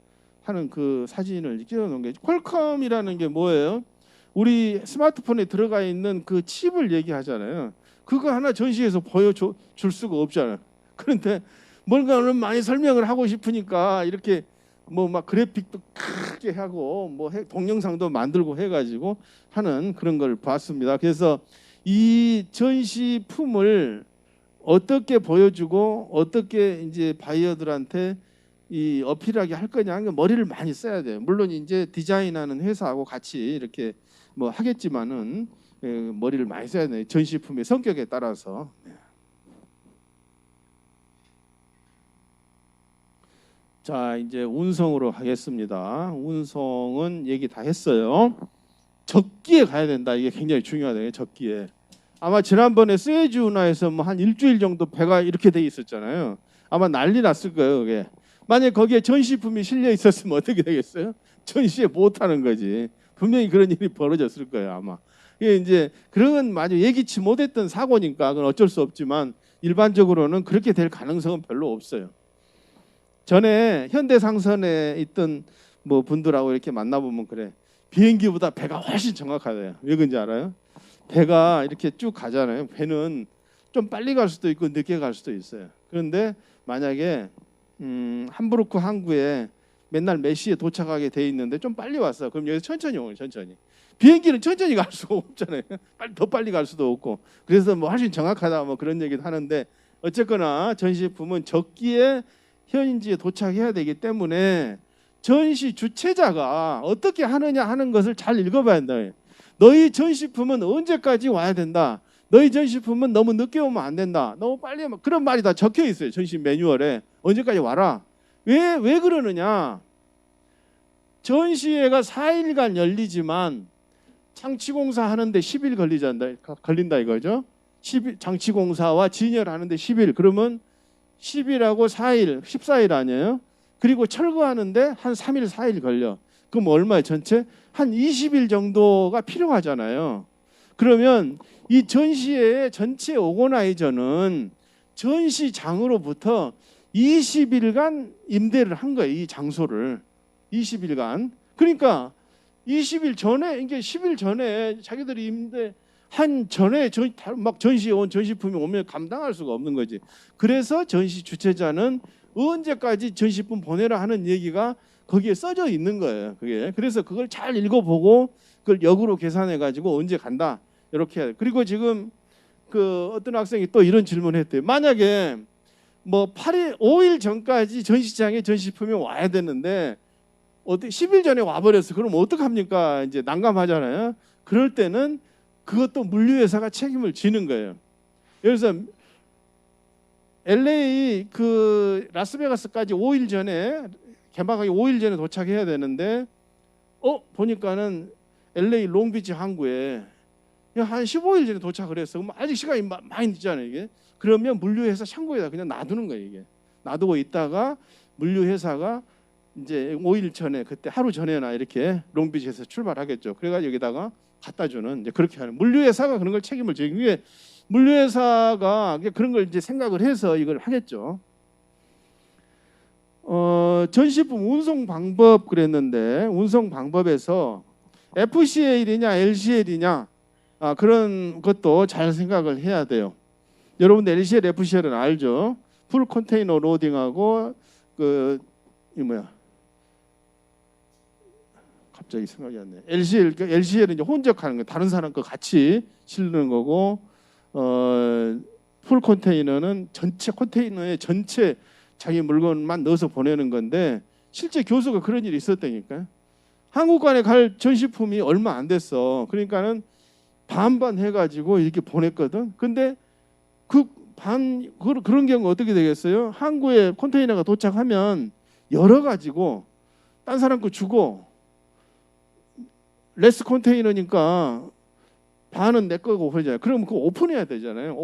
하는 그 사진을 찍어놓은 게, 퀄컴이라는 게 뭐예요? 우리 스마트폰에 들어가 있는 그 칩을 얘기하잖아요. 그거 하나 전시해서 보여줄 수가 없잖아요. 그런데 뭔가를 많이 설명을 하고 싶으니까 이렇게 뭐 막 그래픽도 크게 하고 뭐 동영상도 만들고 해가지고 하는 그런 걸 봤습니다. 그래서 이 전시품을 어떻게 보여주고 어떻게 이제 바이어들한테 이 어필하게 할 거냐 하는 게 머리를 많이 써야 돼요. 물론 이제 디자인하는 회사하고 같이 이렇게 뭐 하겠지만은 머리를 많이 써야 돼요. 전시품의 성격에 따라서. 자, 이제 운송으로 하겠습니다. 운송은 얘기 다 했어요. 적기에 가야 된다. 이게 굉장히 중요하다. 적기에. 아마 지난번에 스에즈 운하에서 뭐 한 일주일 정도 배가 이렇게 돼 있었잖아요. 아마 난리 났을 거예요. 그게. 만약 거기에 전시품이 실려 있었으면 어떻게 되겠어요? 전시에 못 하는 거지. 분명히 그런 일이 벌어졌을 거예요. 아마. 이게 이제 그런 건 마저 예기치 못했던 사고니까 그건 어쩔 수 없지만 일반적으로는 그렇게 될 가능성은 별로 없어요. 전에 현대상선에 있던 뭐 분들하고 이렇게 만나보면 그래. 비행기보다 배가 훨씬 정확하대요. 왜 그런지 알아요? 배가 이렇게 쭉 가잖아요. 배는 좀 빨리 갈 수도 있고 늦게 갈 수도 있어요. 그런데 만약에 함부르크 항구에 맨날 몇 시에 도착하게 돼 있는데 좀 빨리 왔어. 그럼 여기서 천천히 오면 천천히. 비행기는 천천히 갈 수가 없잖아요. 더 빨리 갈 수도 없고. 그래서 뭐 훨씬 정확하다 뭐 그런 얘기도 하는데 어쨌거나 전시품은 적기에 현지에 도착해야 되기 때문에 전시 주최자가 어떻게 하느냐 하는 것을 잘 읽어봐야 한다. 너희 전시품은 언제까지 와야 된다. 너희 전시품은 너무 늦게 오면 안 된다. 너무 빨리 오면 그런 말이 다 적혀 있어요. 전시 매뉴얼에 언제까지 와라. 왜 그러느냐? 전시회가 4일간 열리지만 장치공사 하는데 10일 걸린다 이거죠. 10일, 장치공사와 진열하는데 10일. 그러면 10일하고 4일, 14일 아니에요? 그리고 철거하는데 한 3일, 4일 걸려. 그럼 얼마예요? 전체? 한 20일 정도가 필요하잖아요. 그러면 이 전시회의 전체 오거나이저는 전시장으로부터 20일간 임대를 한 거예요. 이 장소를. 20일간. 그러니까 20일 전에, 이게 10일 전에 자기들이 임대한 전에 막 전시에 온 전시품이 오면 감당할 수가 없는 거지. 그래서 전시 주최자는 언제까지 전시품 보내라 하는 얘기가 거기에 써져 있는 거예요. 그게. 그래서 그걸 잘 읽어보고 그걸 역으로 계산해 가지고 언제 간다. 이렇게 해야 돼. 그리고 지금 그 어떤 학생이 또 이런 질문을 했대요. 만약에 뭐 8일, 5일 전까지 전시장에 전시품이 와야 되는데 어떻게 10일 전에 와버렸어. 그럼 어떡합니까? 이제 난감하잖아요. 그럴 때는 그것도 물류회사가 책임을 지는 거예요. 그래서 LA 그 라스베가스까지 5일 전에 개막하기 5일 전에 도착해야 되는데 보니까는 LA 롱비치 항구에 한 15일 전에 도착을 했어. 그럼 아직 시간이 많이 늦잖아요, 이게. 그러면 물류회사 창고에다 그냥 놔두는 거예요, 이게. 놔두고 있다가 물류회사가 이제 5일 전에 그때 하루 전에나 이렇게 롱비치에서 출발하겠죠. 그래가지고 여기다가 갖다 주는 이제 그렇게 하는 물류회사가 그런 걸 책임을 지기 위해 물류회사가 그런 걸 이제 생각을 해서 이걸 하겠죠. 전시품 운송 방법 그랬는데 운송 방법에서 FCL이냐 LCL이냐 그런 것도 잘 생각을 해야 돼요. 여러분들 LCL, FCL은 알죠? 풀 컨테이너 로딩하고 이 뭐야? 갑자기 생각이 안 나네. LCL은 이제 혼적하는 거, 다른 사람 거 같이 실는 거고, 풀 컨테이너는 전체 컨테이너에 전체 자기 물건만 넣어서 보내는 건데 실제 교수가 그런 일이 있었다니까요. 한국관에 갈 전시품이 얼마 안 됐어. 그러니까는 반반 해가지고 이렇게 보냈거든. 근데 그런 경우 어떻게 되겠어요? 항구에 컨테이너가 도착하면 열어가지고 딴 사람 거 주고 레스 컨테이너니까 반은 내 거고 그러잖아요. 그럼 그거 오픈해야 되잖아요.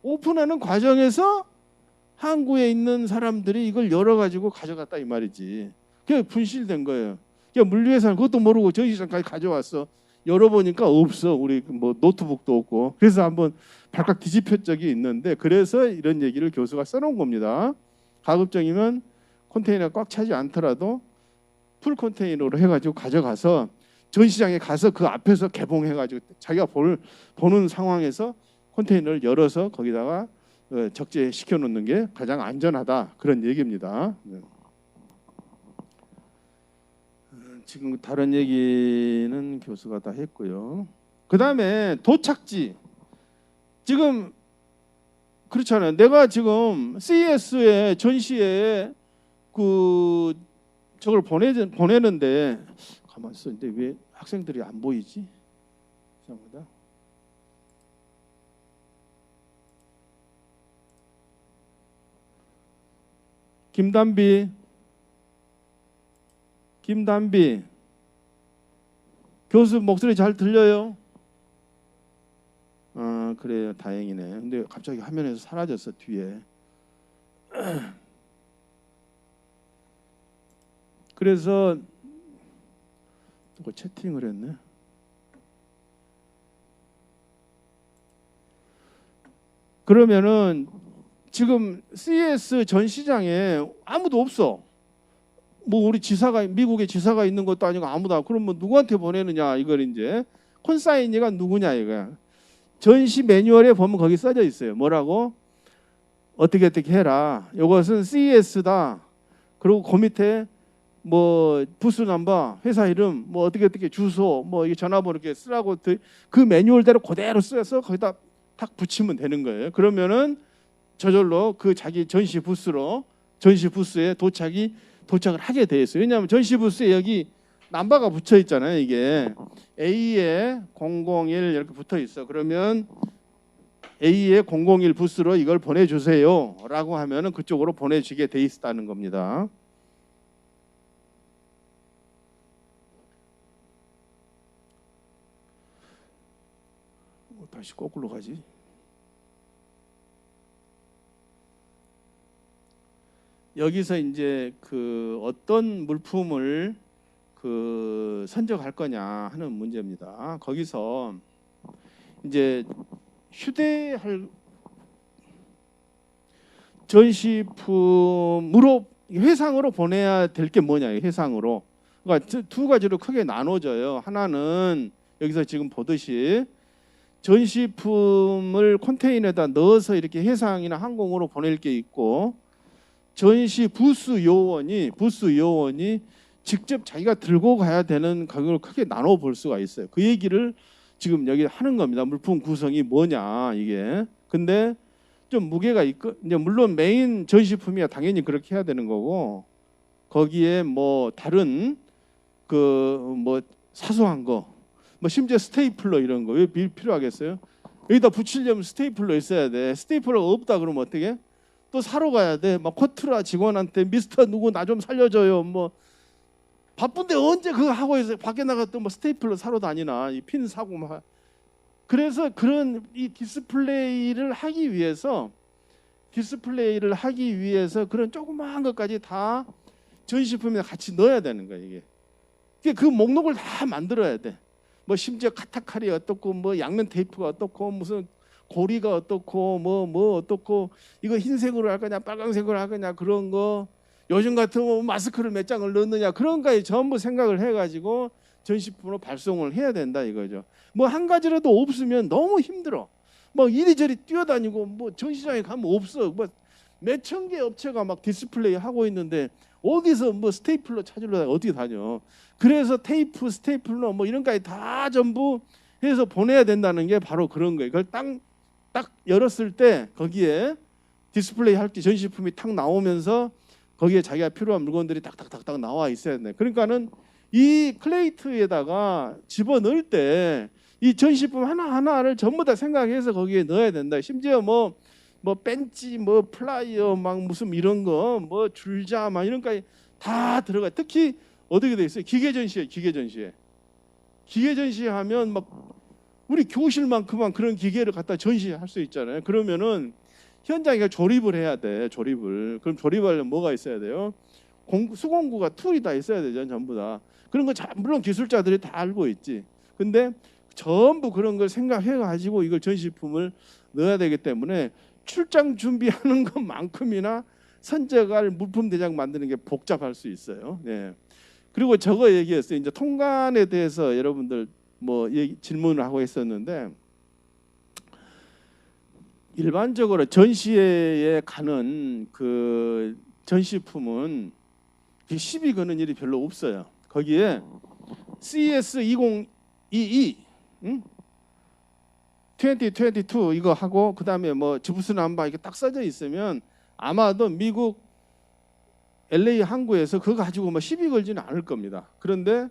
오픈하는 과정에서 항구에 있는 사람들이 이걸 열어가지고 가져갔다 이 말이지. 그게 분실된 거예요. 그러니까 물류회사는 그것도 모르고 전시장까지 가져왔어. 열어보니까 없어. 우리 뭐 노트북도 없고. 그래서 한번 발칵 뒤집혔 적이 있는데 그래서 이런 얘기를 교수가 써놓은 겁니다. 가급적이면 컨테이너가 꽉 차지 않더라도 풀 컨테이너로 해가지고 가져가서 전시장에 가서 그 앞에서 개봉해가지고 자기가 보는 상황에서 컨테이너를 열어서 거기다가 적재시켜 놓는 게 가장 안전하다 그런 얘기입니다. 지금 다른 얘기는 교수가 다 했고요. 그 다음에 도착지. 지금 그렇잖아요. 내가 지금 CES에 전시에 저걸 보내는데 가만 있어. 근데 왜 학생들이 안 보이지? 이상하다. 김단비 교수 목소리 잘 들려요? 그래요. 다행이네. 근데 갑자기 화면에서 사라졌어 뒤에. 그래서 누가 채팅을 했네. 그러면은 지금 CES 전 시장에 아무도 없어. 뭐 우리 지사가 미국에 지사가 있는 것도 아니고 아무도 없고 그럼 뭐 누구한테 보내느냐 이걸 이제 콘사이니가 누구냐 이거야. 전시 매뉴얼에 보면 거기 써져 있어요. 뭐라고? 어떻게 해라. 이것은 CES다. 그리고 그 밑에 뭐 부스 넘버, 회사 이름, 뭐 어떻게 주소, 뭐 이게 전화번호 이렇게 쓰라고 그 매뉴얼대로 그대로 써서 거기다 탁 붙이면 되는 거예요. 그러면은 저절로 그 자기 전시 부스에 도착을 하게 돼 있어요. 왜냐하면 전시 부스에 여기 넘버가 붙여 있잖아요. 이게 A에 001 이렇게 붙어 있어. 그러면 A에 001 부스로 이걸 보내주세요라고 하면은 그쪽으로 보내주게 돼 있다는 겁니다. 다시 거꾸로 가지. 여기서 이제 그 어떤 물품을 그 선적할 거냐 하는 문제입니다. 거기서 이제 휴대할 전시품으로 회상으로 보내야 될 게 뭐냐, 회상으로. 그러니까 두 가지로 크게 나눠져요. 하나는 여기서 지금 보듯이 전시품을 컨테이너에다 넣어서 이렇게 해상이나 항공으로 보낼 게 있고, 전시 부스 요원이 직접 자기가 들고 가야 되는 가격을 크게 나눠 볼 수가 있어요. 그 얘기를 지금 여기 하는 겁니다. 물품 구성이 뭐냐 이게. 근데 좀 무게가 있고, 이제 물론 메인 전시품이야 당연히 그렇게 해야 되는 거고, 거기에 뭐 다른 그 뭐 사소한 거, 뭐 심지어 스테이플러 이런 거 왜 필요하겠어요? 여기다 붙이려면 스테이플러 있어야 돼. 스테이플러가 없다 그러면 어떻게? 또 사러 가야 돼. 막 코트라 직원한테 미스터 누구 나 좀 살려줘요. 뭐 바쁜데 언제 그거 하고 있어요? 밖에 나가도 뭐 스테이플러 사러 다니나 이 핀 사고 막. 그래서 그런 이 디스플레이를 하기 위해서 그런 조그마한 것까지 다 전시품에 같이 넣어야 되는 거예요. 이게 그 목록을 다 만들어야 돼. 뭐 심지어 카타칼이 어떻고, 뭐 양면 테이프가 어떻고, 무슨 고리가 어떻고, 뭐 어떻고, 이거 흰색으로 할 거냐 빨간색으로 할 거냐, 그런 거 요즘 같은 마스크를 몇 장을 넣느냐, 그런 거에 전부 생각을 해가지고 전시품으로 발송을 해야 된다 이거죠. 뭐 한 가지라도 없으면 너무 힘들어. 뭐 이리저리 뛰어다니고 뭐 전시장에 가면 없어. 뭐 몇천 개 업체가 막 디스플레이 하고 있는데 어디서 뭐 스테이플러 찾으러 어떻게 다녀. 그래서 테이프, 스테이플러 뭐 이런 거까지 다 전부 해서 보내야 된다는 게 바로 그런 거예요. 그걸 딱 열었을 때 거기에 디스플레이 할 때 전시품이 탁 나오면서 거기에 자기가 필요한 물건들이 딱딱딱딱 나와 있어야 돼. 그러니까는 이 플레이트에다가 집어넣을 때 이 전시품 하나하나를 전부 다 생각해서 거기에 넣어야 된다. 심지어 뭐 벤치, 뭐 플라이어, 막 무슨 이런 거, 뭐 줄자, 막 이런 거까지 다 들어가. 특히 어떻게 돼 있어요? 기계 전시회. 기계 전시하면 막 우리 교실만큼만 그런 기계를 갖다 전시할 수 있잖아요. 그러면은 현장에 조립을 해야 돼. 그럼 조립하려면 뭐가 있어야 돼요? 수공구가 툴이 다 있어야 되죠. 전부 다. 그런 거 물론 기술자들이 다 알고 있지. 근데 전부 그런 걸 생각해 가지고 이걸 전시품을 넣어야 되기 때문에 출장 준비하는 것만큼이나 선적할 물품 대장 만드는 게 복잡할 수 있어요. 예. 그리고 저거 얘기했어요. 이제 통관에 대해서 여러분들 뭐 질문을 하고 있었는데, 일반적으로 전시회에 가는 그 전시품은 시비 거는 일이 별로 없어요. 거기에 CES 2022 2022 이거 하고 그다음에 뭐 지부스 남바 이게 딱 써져 있으면 아마도 미국 LA 항구에서 그거 가지고 뭐 시비 걸지는 않을 겁니다. 그런데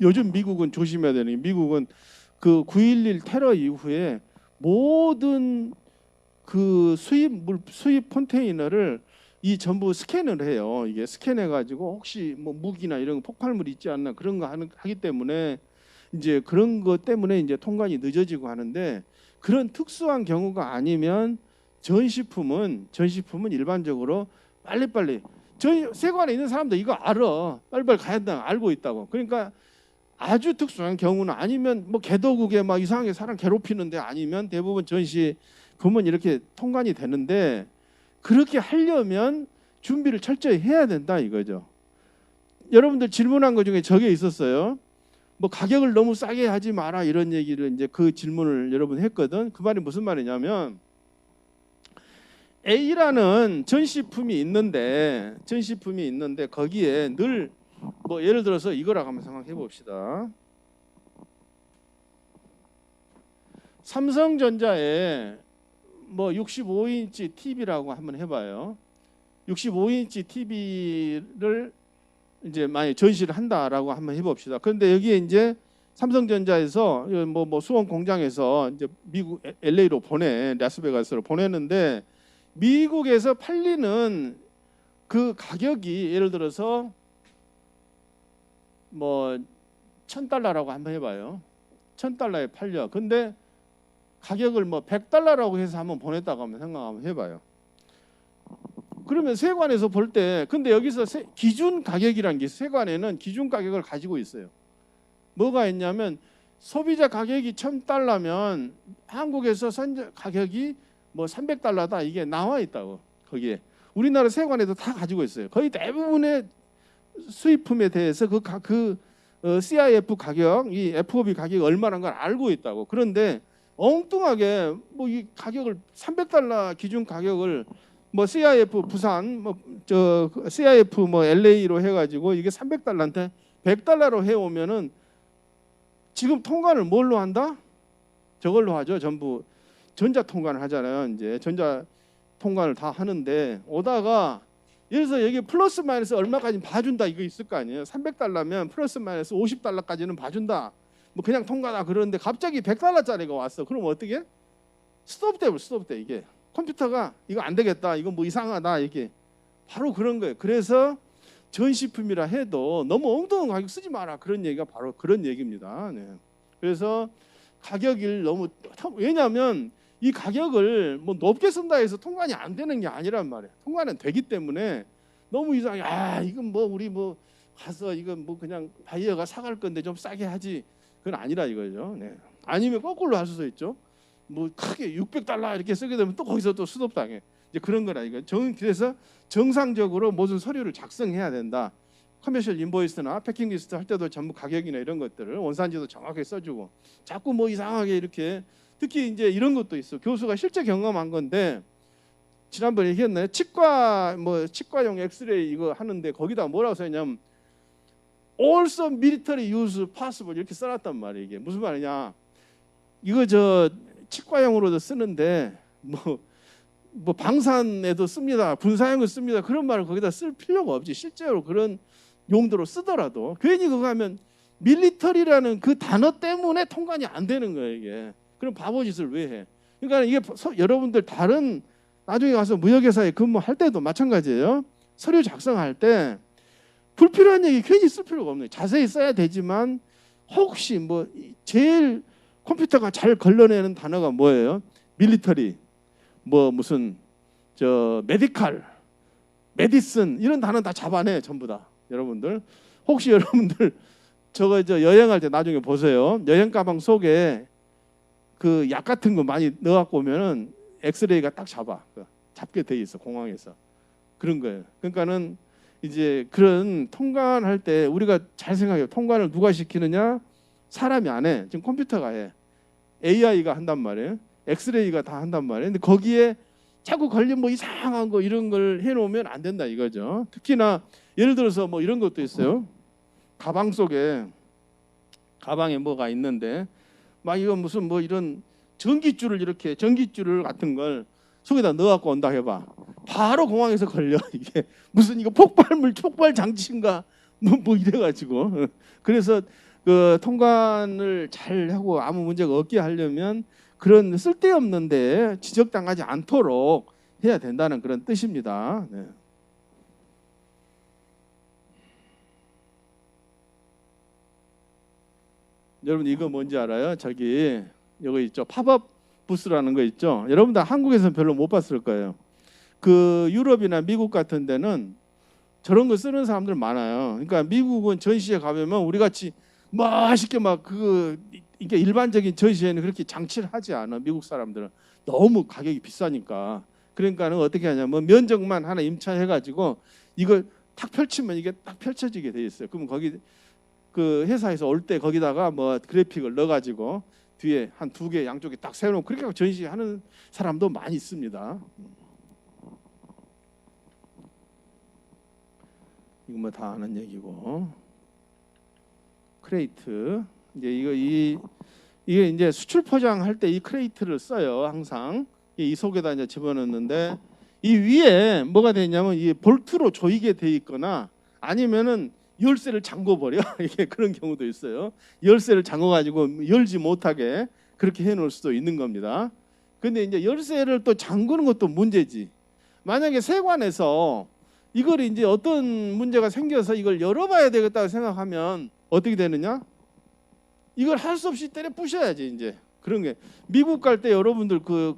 요즘 미국은 조심해야 되는 게, 미국은 그 9.11 테러 이후에 모든 그 수입 컨테이너를 이 전부 스캔을 해요. 이게 스캔해 가지고 혹시 뭐 무기나 이런 폭발물 있지 않나 그런 거 하기 때문에 이제 그런 것 때문에 이제 통관이 늦어지고 하는데, 그런 특수한 경우가 아니면 전시품은 일반적으로 빨리빨리, 저희 세관에 있는 사람도 이거 알아. 빨리빨리 가야 된다 알고 있다고. 그러니까 아주 특수한 경우는 아니면 뭐 개도국에 막 이상하게 사람 괴롭히는데 아니면 대부분 전시 그러면 이렇게 통관이 되는데 그렇게 하려면 준비를 철저히 해야 된다 이거죠. 여러분들 질문한 것 중에 저게 있었어요. 뭐 가격을 너무 싸게 하지 마라 이런 얘기를 이제 그 질문을 여러분 했거든. 그 말이 무슨 말이냐면 A라는 전시품이 있는데 거기에 늘 뭐 예를 들어서 이거라고 한번 생각해 봅시다. 삼성전자에 뭐 65인치 TV라고 한번 해봐요. 65인치 TV를 이제 많이 전시를 한다라고 한번 해봅시다. 그런데 여기에 이제 삼성전자에서 뭐 수원 공장에서 이제 미국 LA로 라스베가스로 보내는데 미국에서 팔리는 그 가격이 예를 들어서 뭐 $1,000라고 한번 해봐요. $1,000에 팔려. 근데 가격을 뭐 $100라고 해서 한번 보냈다고 한번 생각 한번 해봐요. 그러면 세관에서 볼 때 근데 여기서 기준 가격이란 게 세관에는 기준 가격을 가지고 있어요. 뭐가 있냐면 소비자 가격이 $1,000면 한국에서 가격이 뭐 $300다 이게 나와 있다고. 거기에 우리나라 세관에도 다 가지고 있어요. 거의 대부분의 수입품에 대해서 CIF 가격, 이 FOB 가격이 얼마라는 걸 알고 있다고. 그런데 엉뚱하게 뭐 이 가격을 $300 기준 가격을 뭐 CIF 부산 CIF 뭐 LA로 해가지고 이게 $300인데 $100로 해오면은 지금 통관을 뭘로 한다? 저걸로 하죠. 전부 전자 통관을 하잖아요. 이제 전자 통관을 다 하는데 오다가 예를 들어서 여기 플러스 마이너스 얼마까지 봐준다 이거 있을 거 아니에요. $300면 플러스 마이너스 $50까지는 봐준다. 뭐 그냥 통과다 그러는데 갑자기 $100짜리가 왔어. 그럼 어떻게? 스톱돼 이게. 컴퓨터가 이거 안 되겠다. 이거 뭐 이상하다 이게. 바로 그런 거예요. 그래서 전시품이라 해도 너무 엉뚱한 가격 쓰지 마라. 그런 얘기가 바로 그런 얘기입니다. 네. 그래서 가격을 너무 왜냐하면 이 가격을 뭐 높게 쓴다 해서 통관이 안 되는 게 아니란 말이에요. 통관은 되기 때문에 너무 이상해. 이건 뭐 우리 뭐 가서 이건 뭐 그냥 바이어가 사갈 건데 좀 싸게 하지. 그건 아니라 이거죠. 네. 아니면 거꾸로 할 수도 있죠. 뭐 크게 $600 이렇게 쓰게 되면 또 거기서 또 수도당해. 이제 그런 거라 이거. 그래서 정상적으로 모든 서류를 작성해야 된다. 커머셜 인보이스나 패킹 리스트 할 때도 전부 가격이나 이런 것들을 원산지도 정확하게 써주고. 자꾸 뭐 이상하게 이렇게 특히 이제 이런 것도 있어. 교수가 실제 경험한 건데 지난번에 얘기했나요? 치과용 엑스레이 이거 하는데 거기다 뭐라고 써있냐면 also military use possible 이렇게 써놨단 말이에요. 이게 무슨 말이냐? 이거 치과용으로도 쓰는데 뭐 방산에도 씁니다. 군사용을 씁니다. 그런 말을 거기다 쓸 필요가 없지. 실제로 그런 용도로 쓰더라도 괜히 그거 하면 밀리터리라는 그 단어 때문에 통관이 안 되는 거예요. 이게. 그럼 바보짓을 왜 해? 그러니까 이게 여러분들 다른 나중에 가서 무역회사에 근무할 때도 마찬가지예요. 서류 작성할 때 불필요한 얘기 괜히 쓸 필요가 없네요. 자세히 써야 되지만 혹시 뭐 제일 컴퓨터가 잘 걸러내는 단어가 뭐예요? 밀리터리, 뭐 무슨 메디칼, 메디슨 이런 단어 다 잡아내 전부 다. 여러분들 혹시 여러분들 여행할 때 나중에 보세요. 여행 가방 속에 그 약 같은 거 많이 넣어갖고 오면은 엑스레이가 딱 잡게 돼 있어 공항에서. 그런 거예요. 그러니까는 이제 그런 통관할 때 우리가 잘 생각해요. 통관을 누가 시키느냐? 사람이 안 해. 지금 컴퓨터가 해. AI가 한단 말이에요. 엑스레이가 다 한단 말이에요. 근데 거기에 자꾸 걸린 뭐 이상한 거 이런 걸 해놓으면 안 된다 이거죠. 특히나 예를 들어서 뭐 이런 것도 있어요. 가방 속에 가방에 뭐가 있는데 막 이거 무슨 뭐 이런 전기줄을 같은 걸 속에다 넣어갖고 온다 해봐. 바로 공항에서 걸려. 이게 무슨 이거 폭발 장치인가 뭐 이래가지고. 그래서 그 통관을 잘 하고 아무 문제가 없게 하려면 그런 쓸데없는데 지적당하지 않도록 해야 된다는 그런 뜻입니다. 네. 여러분 이거 뭔지 알아요? 여기 있죠. 팝업 부스라는 거 있죠. 여러분들 한국에서는 별로 못 봤을 거예요. 그 유럽이나 미국 같은 데는 저런 거 쓰는 사람들 많아요. 그러니까 미국은 전시회 가면 우리 같이 멋있게 이게 일반적인 전시회는 그렇게 장치를 하지 않아. 미국 사람들은 너무 가격이 비싸니까. 그러니까는 어떻게 하냐면 면적만 하나 임차해가지고 이걸 탁 펼치면 이게 딱 펼쳐지게 돼 있어요. 그럼 거기 그 회사에서 올 때 거기다가 뭐 그래픽을 넣어가지고 뒤에 한 2개 양쪽에 딱 세워놓고 그렇게 전시하는 사람도 많이 있습니다. 이거 뭐 다 아는 얘기고. 크레이트 이제 이게 이제 수출 포장할 때 이 크레이트를 써요. 항상 이 속에다 이제 집어넣는데 이 위에 뭐가 되냐면 이 볼트로 조이게 돼 있거나 아니면은 열쇠를 잠궈 버려. 이게 그런 경우도 있어요. 열쇠를 잠궈 가지고 열지 못하게 그렇게 해 놓을 수도 있는 겁니다. 근데 이제 열쇠를 또 잠그는 것도 문제지. 만약에 세관에서 이걸 이제 어떤 문제가 생겨서 이걸 열어봐야 되겠다고 생각하면 어떻게 되느냐? 이걸 할 수 없이 때려 부셔야지. 이제 그런 게 미국 갈 때 여러분들 그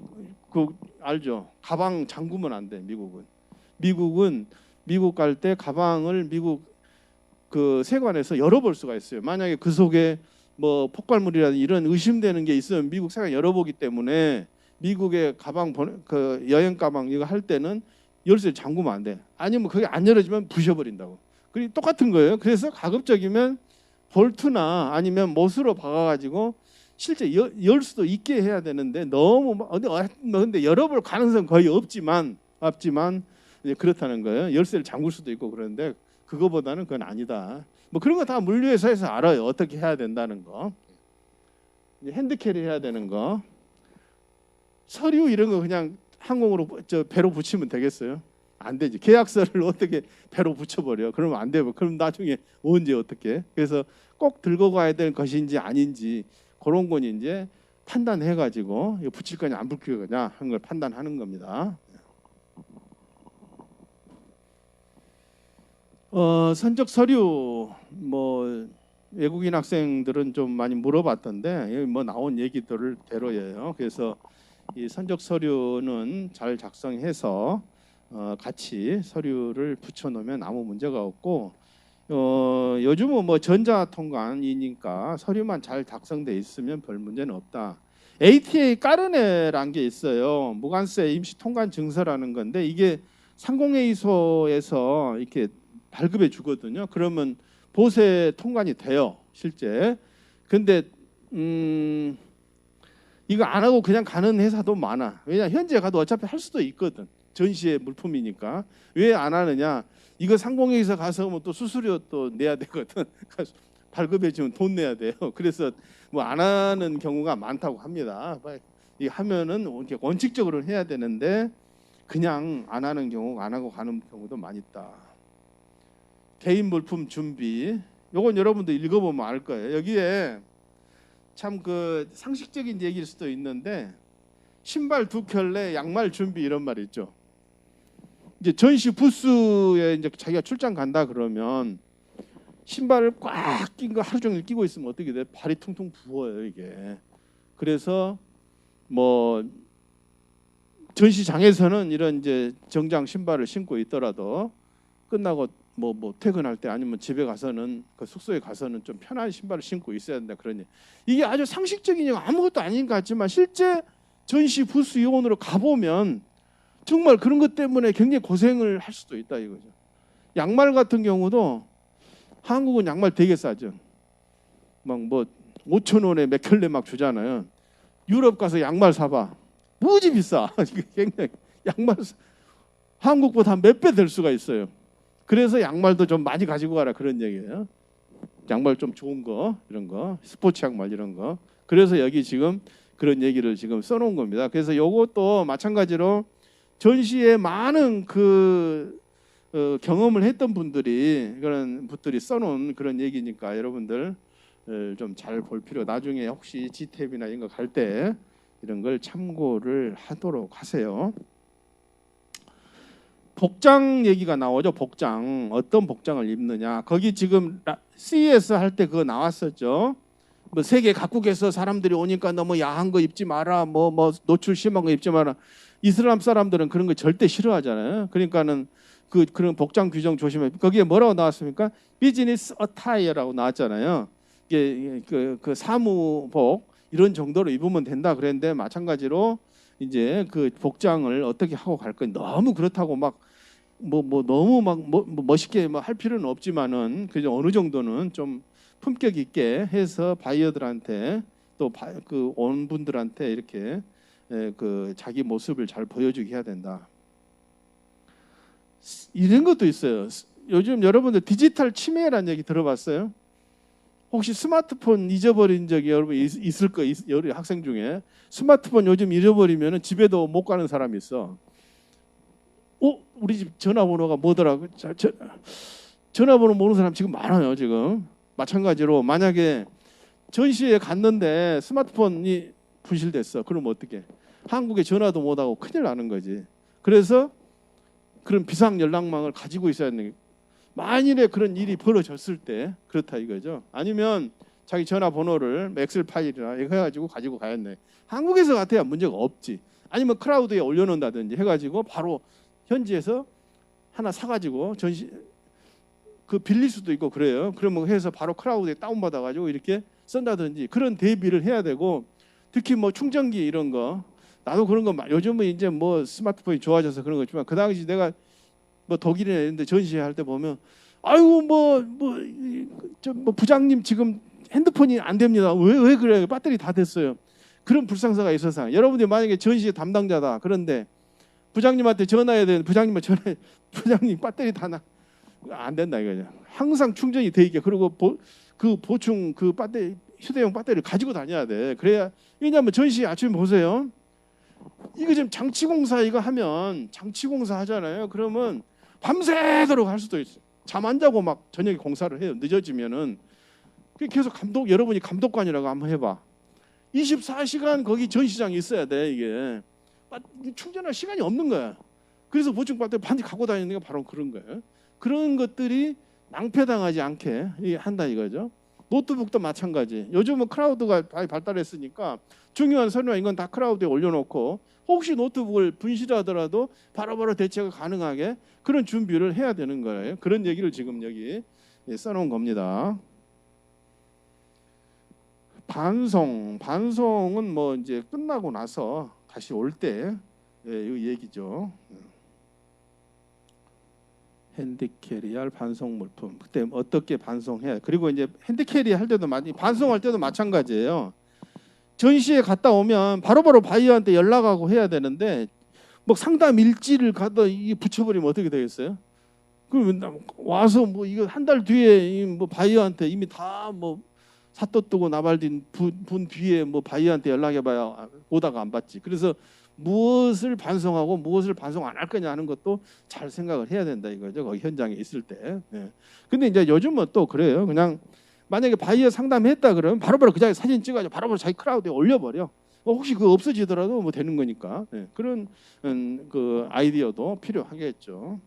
알죠? 가방 잠그면 안 돼. 미국은 미국 갈 때 가방을 미국 그 세관에서 열어볼 수가 있어요. 만약에 그 속에 뭐 폭발물이라든지 이런 의심되는 게 있으면 미국 세관 열어보기 때문에 미국의 가방 그 여행 가방 이거 할 때는 열쇠를 잠그면 안 돼. 아니면 그게 안 열어지면 부셔버린다고. 그리고 똑같은 거예요. 그래서 가급적이면 볼트나 아니면 못으로 박아가지고 실제 열 수도 있게 해야 되는데 너무 근데 열어볼 가능성 거의 없지만 이제 그렇다는 거예요. 열쇠를 잠글 수도 있고 그러는데 그거보다는 그건 아니다. 뭐 그런 거 다 물류회사에서 알아요. 어떻게 해야 된다는 거. 핸드캐리 해야 되는 거. 서류 이런 거 그냥 항공으로 배로 붙이면 되겠어요? 안 되지. 계약서를 어떻게 배로 붙여버려? 그러면 안 되고 그럼 나중에 언제 어떻게? 그래서 꼭 들고 가야 될 것인지 아닌지 그런 건 이제 판단해가지고 이거 붙일 거냐 안 붙일 거냐 하는 걸 판단하는 겁니다. 선적 서류 뭐 외국인 학생들은 좀 많이 물어봤던데 여기 뭐 나온 얘기들을 대로예요. 그래서 이 선적 서류는 잘 작성해서 같이 서류를 붙여놓으면 아무 문제가 없고 요즘은 뭐 전자통관이니까 서류만 잘 작성돼 있으면 별 문제는 없다. ATA 까르네라는 게 있어요. 무관세 임시 통관 증서라는 건데 이게 상공회의소에서 이렇게 발급해 주거든요. 그러면 보세 통관이 돼요, 실제. 근데 이거 안 하고 그냥 가는 회사도 많아. 왜냐 현재 가도 어차피 할 수도 있거든. 전시의 물품이니까. 왜 안 하느냐? 이거 상공회의소 가서 뭐 또 수수료 또 내야 되거든. 발급해 주면 돈 내야 돼요. 그래서 뭐 안 하는 경우가 많다고 합니다. 이 하면은 이렇게 원칙적으로 해야 되는데 그냥 안 하는 경우, 안 하고 가는 경우도 많이 있다. 개인 물품 준비. 요건 여러분도 읽어보면 알 거예요. 여기에 참 그 상식적인 얘기일 수도 있는데 신발 2켤레, 양말 준비 이런 말 있죠. 이제 전시 부스에 이제 자기가 출장 간다 그러면 신발을 꽉 낀 거 하루 종일 끼고 있으면 어떻게 돼? 발이 퉁퉁 부어요 이게. 그래서 뭐 전시장에서는 이런 이제 정장 신발을 신고 있더라도 끝나고 뭐 퇴근할 때 아니면 집에 가서는 그 숙소에 가서는 좀 편한 신발을 신고 있어야 된다 그러니 이게 아주 상식적인 아무것도 아닌 것 같지만 실제 전시 부스 요원으로 가보면 정말 그런 것 때문에 굉장히 고생을 할 수도 있다 이거죠. 양말 같은 경우도 한국은 양말 되게 싸죠. 막 뭐 5,000원에 몇 켤레 막 주잖아요. 유럽 가서 양말 사봐. 무지 비싸. 굉장히 양말 한국보다 몇 배 될 수가 있어요. 그래서 양말도 좀 많이 가지고 가라 그런 얘기예요. 양말 좀 좋은 거 이런 거 스포츠 양말 이런 거. 그래서 여기 지금 그런 얘기를 지금 써놓은 겁니다. 그래서 요것도 마찬가지로 전시에 많은 그 경험을 했던 분들이 그런 분들이 써놓은 그런 얘기니까 여러분들 좀 잘 볼 필요. 나중에 혹시 G탭이나 이런 거 갈 때 이런 걸 참고를 하도록 하세요. 복장 얘기가 나오죠. 복장 어떤 복장을 입느냐. 거기 지금 CES 할 때 그거 나왔었죠. 뭐 세계 각국에서 사람들이 오니까 너무 야한 거 입지 마라. 뭐 노출 심한 거 입지 마라. 이슬람 사람들은 그런 거 절대 싫어하잖아요. 그러니까는 그런 복장 규정 조심해. 거기에 뭐라고 나왔습니까? 비즈니스 어타이어라고 나왔잖아요. 이게 그 사무복 이런 정도로 입으면 된다 그랬는데 마찬가지로 이제 그 복장을 어떻게 하고 갈 거냐. 너무 그렇다고 막 너무 막 멋있게 할 필요는 없지만은 그저 어느 정도는 좀 품격 있게 해서 바이어들한테 또 그 온 분들한테 이렇게 그 자기 모습을 잘 보여주게 해야 된다. 이런 것도 있어요. 요즘 여러분들 디지털 치매라는 얘기 들어봤어요? 혹시 스마트폰 잊어버린 적이 여러분 있을 거 여러 학생 중에 스마트폰 요즘 잊어버리면 집에도 못 가는 사람이 있어. 우리 집 전화번호가 뭐더라고? 전화번호 모르는 사람 지금 많아요. 지금 마찬가지로 만약에 전시회에 갔는데 스마트폰이 분실됐어. 그럼 어떻게? 한국에 전화도 못하고 큰일 나는 거지. 그래서 그런 비상 연락망을 가지고 있어야 하는 게 만일에 그런 일이 벌어졌을 때 그렇다 이거죠. 아니면 자기 전화번호를 엑셀 파일이나 이거 해가지고 가지고 가야네. 한국에서 같아야 문제가 없지. 아니면 클라우드에 올려놓는다든지 해가지고 바로 현지에서 하나 사가지고 전시 그 빌릴 수도 있고 그래요. 그러면 해서 바로 클라우드에 다운받아가지고 이렇게 쓴다든지 그런 대비를 해야 되고 특히 뭐 충전기 이런 거 나도 그런 거 요즘은 이제 뭐 스마트폰이 좋아져서 그런 거지만 그 당시 내가 뭐 독일에 있는데 전시할 때 보면 아이고 뭐 부장님 지금 핸드폰이 안 됩니다. 왜 그래요? 배터리 다 됐어요. 그런 불상사가 있어서 여러분들이 만약에 전시 담당자다. 그런데 부장님한테 전화해야 되는 부장님 배터리 다 안 된다 이거죠. 항상 충전이 돼 있게 그리고 그 보충 그 배터리 휴대용 배터리를 가지고 다녀야 돼. 그래야 왜냐하면 전시 아침에 보세요. 이거 지금 장치공사 이거 하면 장치공사 하잖아요. 그러면 밤새도록 할 수도 있어요. 잠 안 자고 막 저녁에 공사를 해요. 늦어지면은 계속 여러분이 감독관이라고 한번 해봐. 24시간 거기 전시장에 있어야 돼. 이게 충전할 시간이 없는 거야. 그래서 보충 배터리 반드시 갖고 다니는 게 바로 그런 거예요. 그런 것들이 낭패당하지 않게 한다 이거죠. 노트북도 마찬가지. 요즘은 클라우드가 발달했으니까 중요한 서류나 이건 다 클라우드에 올려놓고 혹시 노트북을 분실하더라도 바로바로 대체가 가능하게 그런 준비를 해야 되는 거예요. 그런 얘기를 지금 여기 써놓은 겁니다. 반송은 뭐 이제 끝나고 나서 다시 올 때 이 얘기죠. 핸드캐리할 반송 물품 그때 어떻게 반송해야 그리고 이제 핸드캐리 할 때도 반송할 때도 마찬가지예요. 전시에 갔다 오면 바로바로 바이어한테 연락하고 해야 되는데 뭐 상담 일지를 갖다 붙여버리면 어떻게 되겠어요? 그럼 와서 뭐 이거 한 달 뒤에 뭐 바이어한테 이미 다 뭐 사또 뜨고 나발딘 분 뒤에 뭐 바이어한테 연락해봐야 오다가 안 받지. 그래서 무엇을 반송하고 무엇을 반송 안 할 거냐 하는 것도 잘 생각을 해야 된다 이거죠. 거기 현장에 있을 때. 네. 근데 이제 요즘은 또 그래요. 그냥 만약에 바이어 상담했다 그러면 바로바로 그 자리 사진 찍어가지고 바로바로 자기 클라우드에 올려버려. 혹시 그거 없어지더라도 뭐 되는 거니까. 네. 그런 그 아이디어도 필요하겠죠.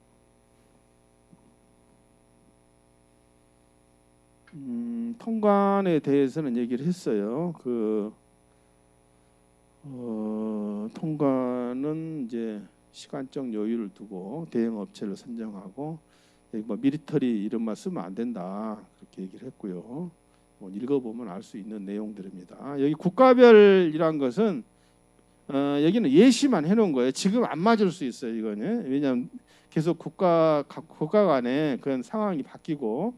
통관에 대해서는 얘기를 했어요. 통관은 이제 시간적 여유를 두고 대행 업체를 선정하고 뭐 미리터리 이런만 쓰면 안 된다 그렇게 얘기를 했고요. 뭐 읽어보면 알 수 있는 내용들입니다. 여기 국가별이란 것은 여기는 예시만 해놓은 거예요. 지금 안 맞을 수 있어요. 이거는 왜냐하면 계속 각 국가 간에 그런 상황이 바뀌고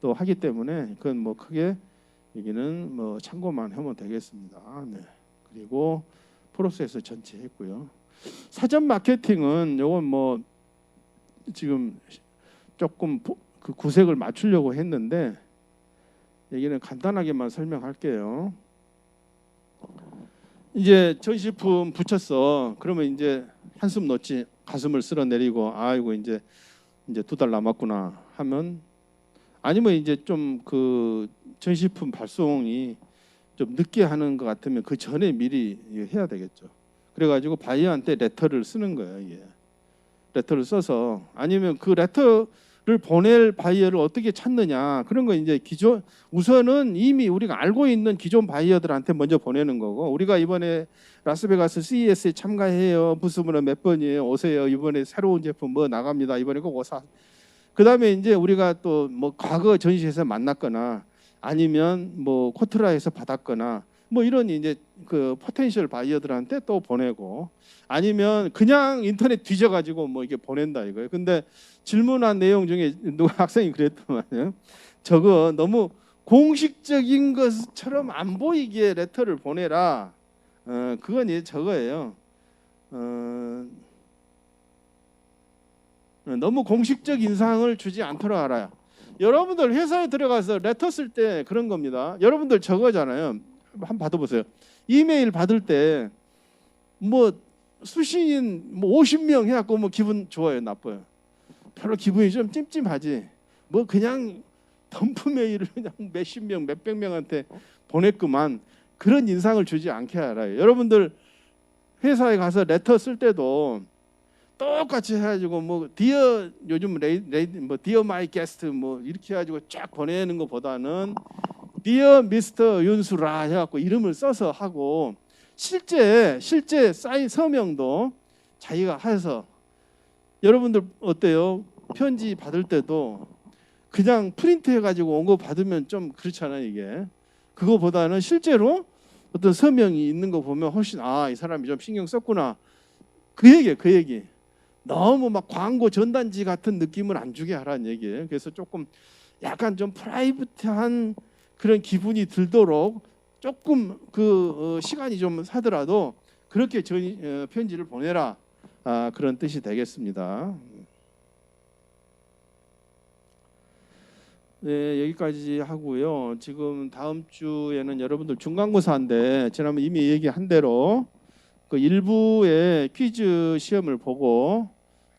또 하기 때문에 그건 뭐 크게 여기는 뭐 참고만 하면 되겠습니다. 네. 그리고 프로세스 전체 했고요. 사전 마케팅은 요건 뭐 지금 조금 그 구색을 맞추려고 했는데 여기는 간단하게만 설명할게요. 이제 전시품 붙였어. 그러면 이제 한숨 놓지 가슴을 쓸어내리고 아이고 이제 2달 남았구나 하면 아니면 이제 좀 그 전시품 발송이 좀 늦게 하는 것 같으면 그 전에 미리 해야 되겠죠. 그래가지고 바이어한테 레터를 쓰는 거예요. 이게. 레터를 써서 아니면 그 레터를 보낼 바이어를 어떻게 찾느냐 그런 거 이제 우선은 이미 우리가 알고 있는 기존 바이어들한테 먼저 보내는 거고 우리가 이번에 라스베가스 CES에 참가해요. 부스문은 몇 번이에요. 오세요. 이번에 새로운 제품 뭐 나갑니다. 이번에 꼭 오사. 그다음에 이제 우리가 또 뭐 과거 전시에서 만났거나 아니면 뭐 코트라에서 받았거나 뭐 이런 이제 그 포텐셜 바이어들한테 또 보내고 아니면 그냥 인터넷 뒤져가지고 뭐 이게 보낸다 이거예요. 근데 질문한 내용 중에 누가 학생이 그랬더만요. 저거 너무 공식적인 것처럼 안 보이게 레터를 보내라. 그건 이제 저거예요. 너무 공식적 인상을 주지 않도록 알아요. 여러분들 회사에 들어가서 레터 쓸 때 그런 겁니다. 여러분들 저거잖아요. 한번 받아보세요. 이메일 받을 때 뭐 수신인 뭐 50명 해갖고 뭐 기분 좋아요, 나빠요? 별로 기분이 좀 찜찜하지. 뭐 그냥 덤프 메일을 그냥 몇십 명, 몇백 명한테 보냈구만. 그런 인상을 주지 않게 알아요. 여러분들 회사에 가서 레터 쓸 때도 똑같이 해가지고 뭐 디어 요즘 뭐 디어 마이 게스트 뭐 이렇게 해가지고 쫙 보내는 것보다는 디어 미스터 윤수라 해갖고 이름을 써서 하고 실제 사인 서명도 자기가 해서 여러분들 어때요? 편지 받을 때도 그냥 프린트 해가지고 온 거 받으면 좀 그렇잖아요 이게. 그거보다는 실제로 어떤 서명이 있는 거 보면 훨씬 이 사람이 좀 신경 썼구나. 그 얘기. 너무 막 광고 전단지 같은 느낌을 안 주게 하라는 얘기예요. 그래서 조금 약간 좀 프라이빗한 그런 기분이 들도록 조금 시간이 좀 하더라도 그렇게 편지를 보내라. 그런 뜻이 되겠습니다. 네, 여기까지 하고요. 지금 다음 주에는 여러분들 중간고사인데 지난번 이미 얘기한 대로 그 일부의 퀴즈 시험을 보고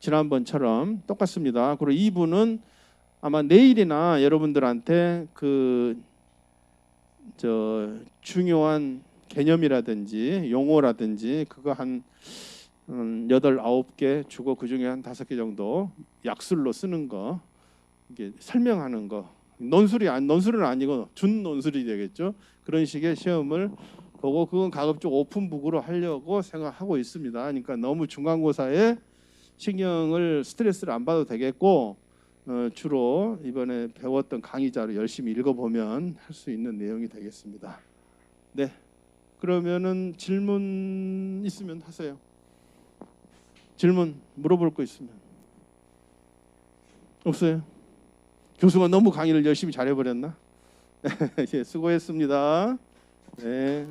지난번처럼 똑같습니다. 그리고 2부는 아마 내일이나 여러분들한테 중요한 개념이라든지 용어라든지 그거 한 8, 9개 주고 그중에 한 5개 정도 약술로 쓰는 거 이게 설명하는 거 논술은 아니고 준 논술이 되겠죠. 그런 식의 시험을 보고 그건 가급적 오픈북으로 하려고 생각하고 있습니다. 그러니까 너무 중간고사에 신경을 스트레스를 안 받아도 되겠고 주로 이번에 배웠던 강의자로 열심히 읽어보면 할 수 있는 내용이 되겠습니다. 네, 그러면은 질문 있으면 하세요. 질문 물어볼 거 있으면. 없어요? 교수가 너무 강의를 열심히 잘해버렸나? 예, 수고했습니다. 네.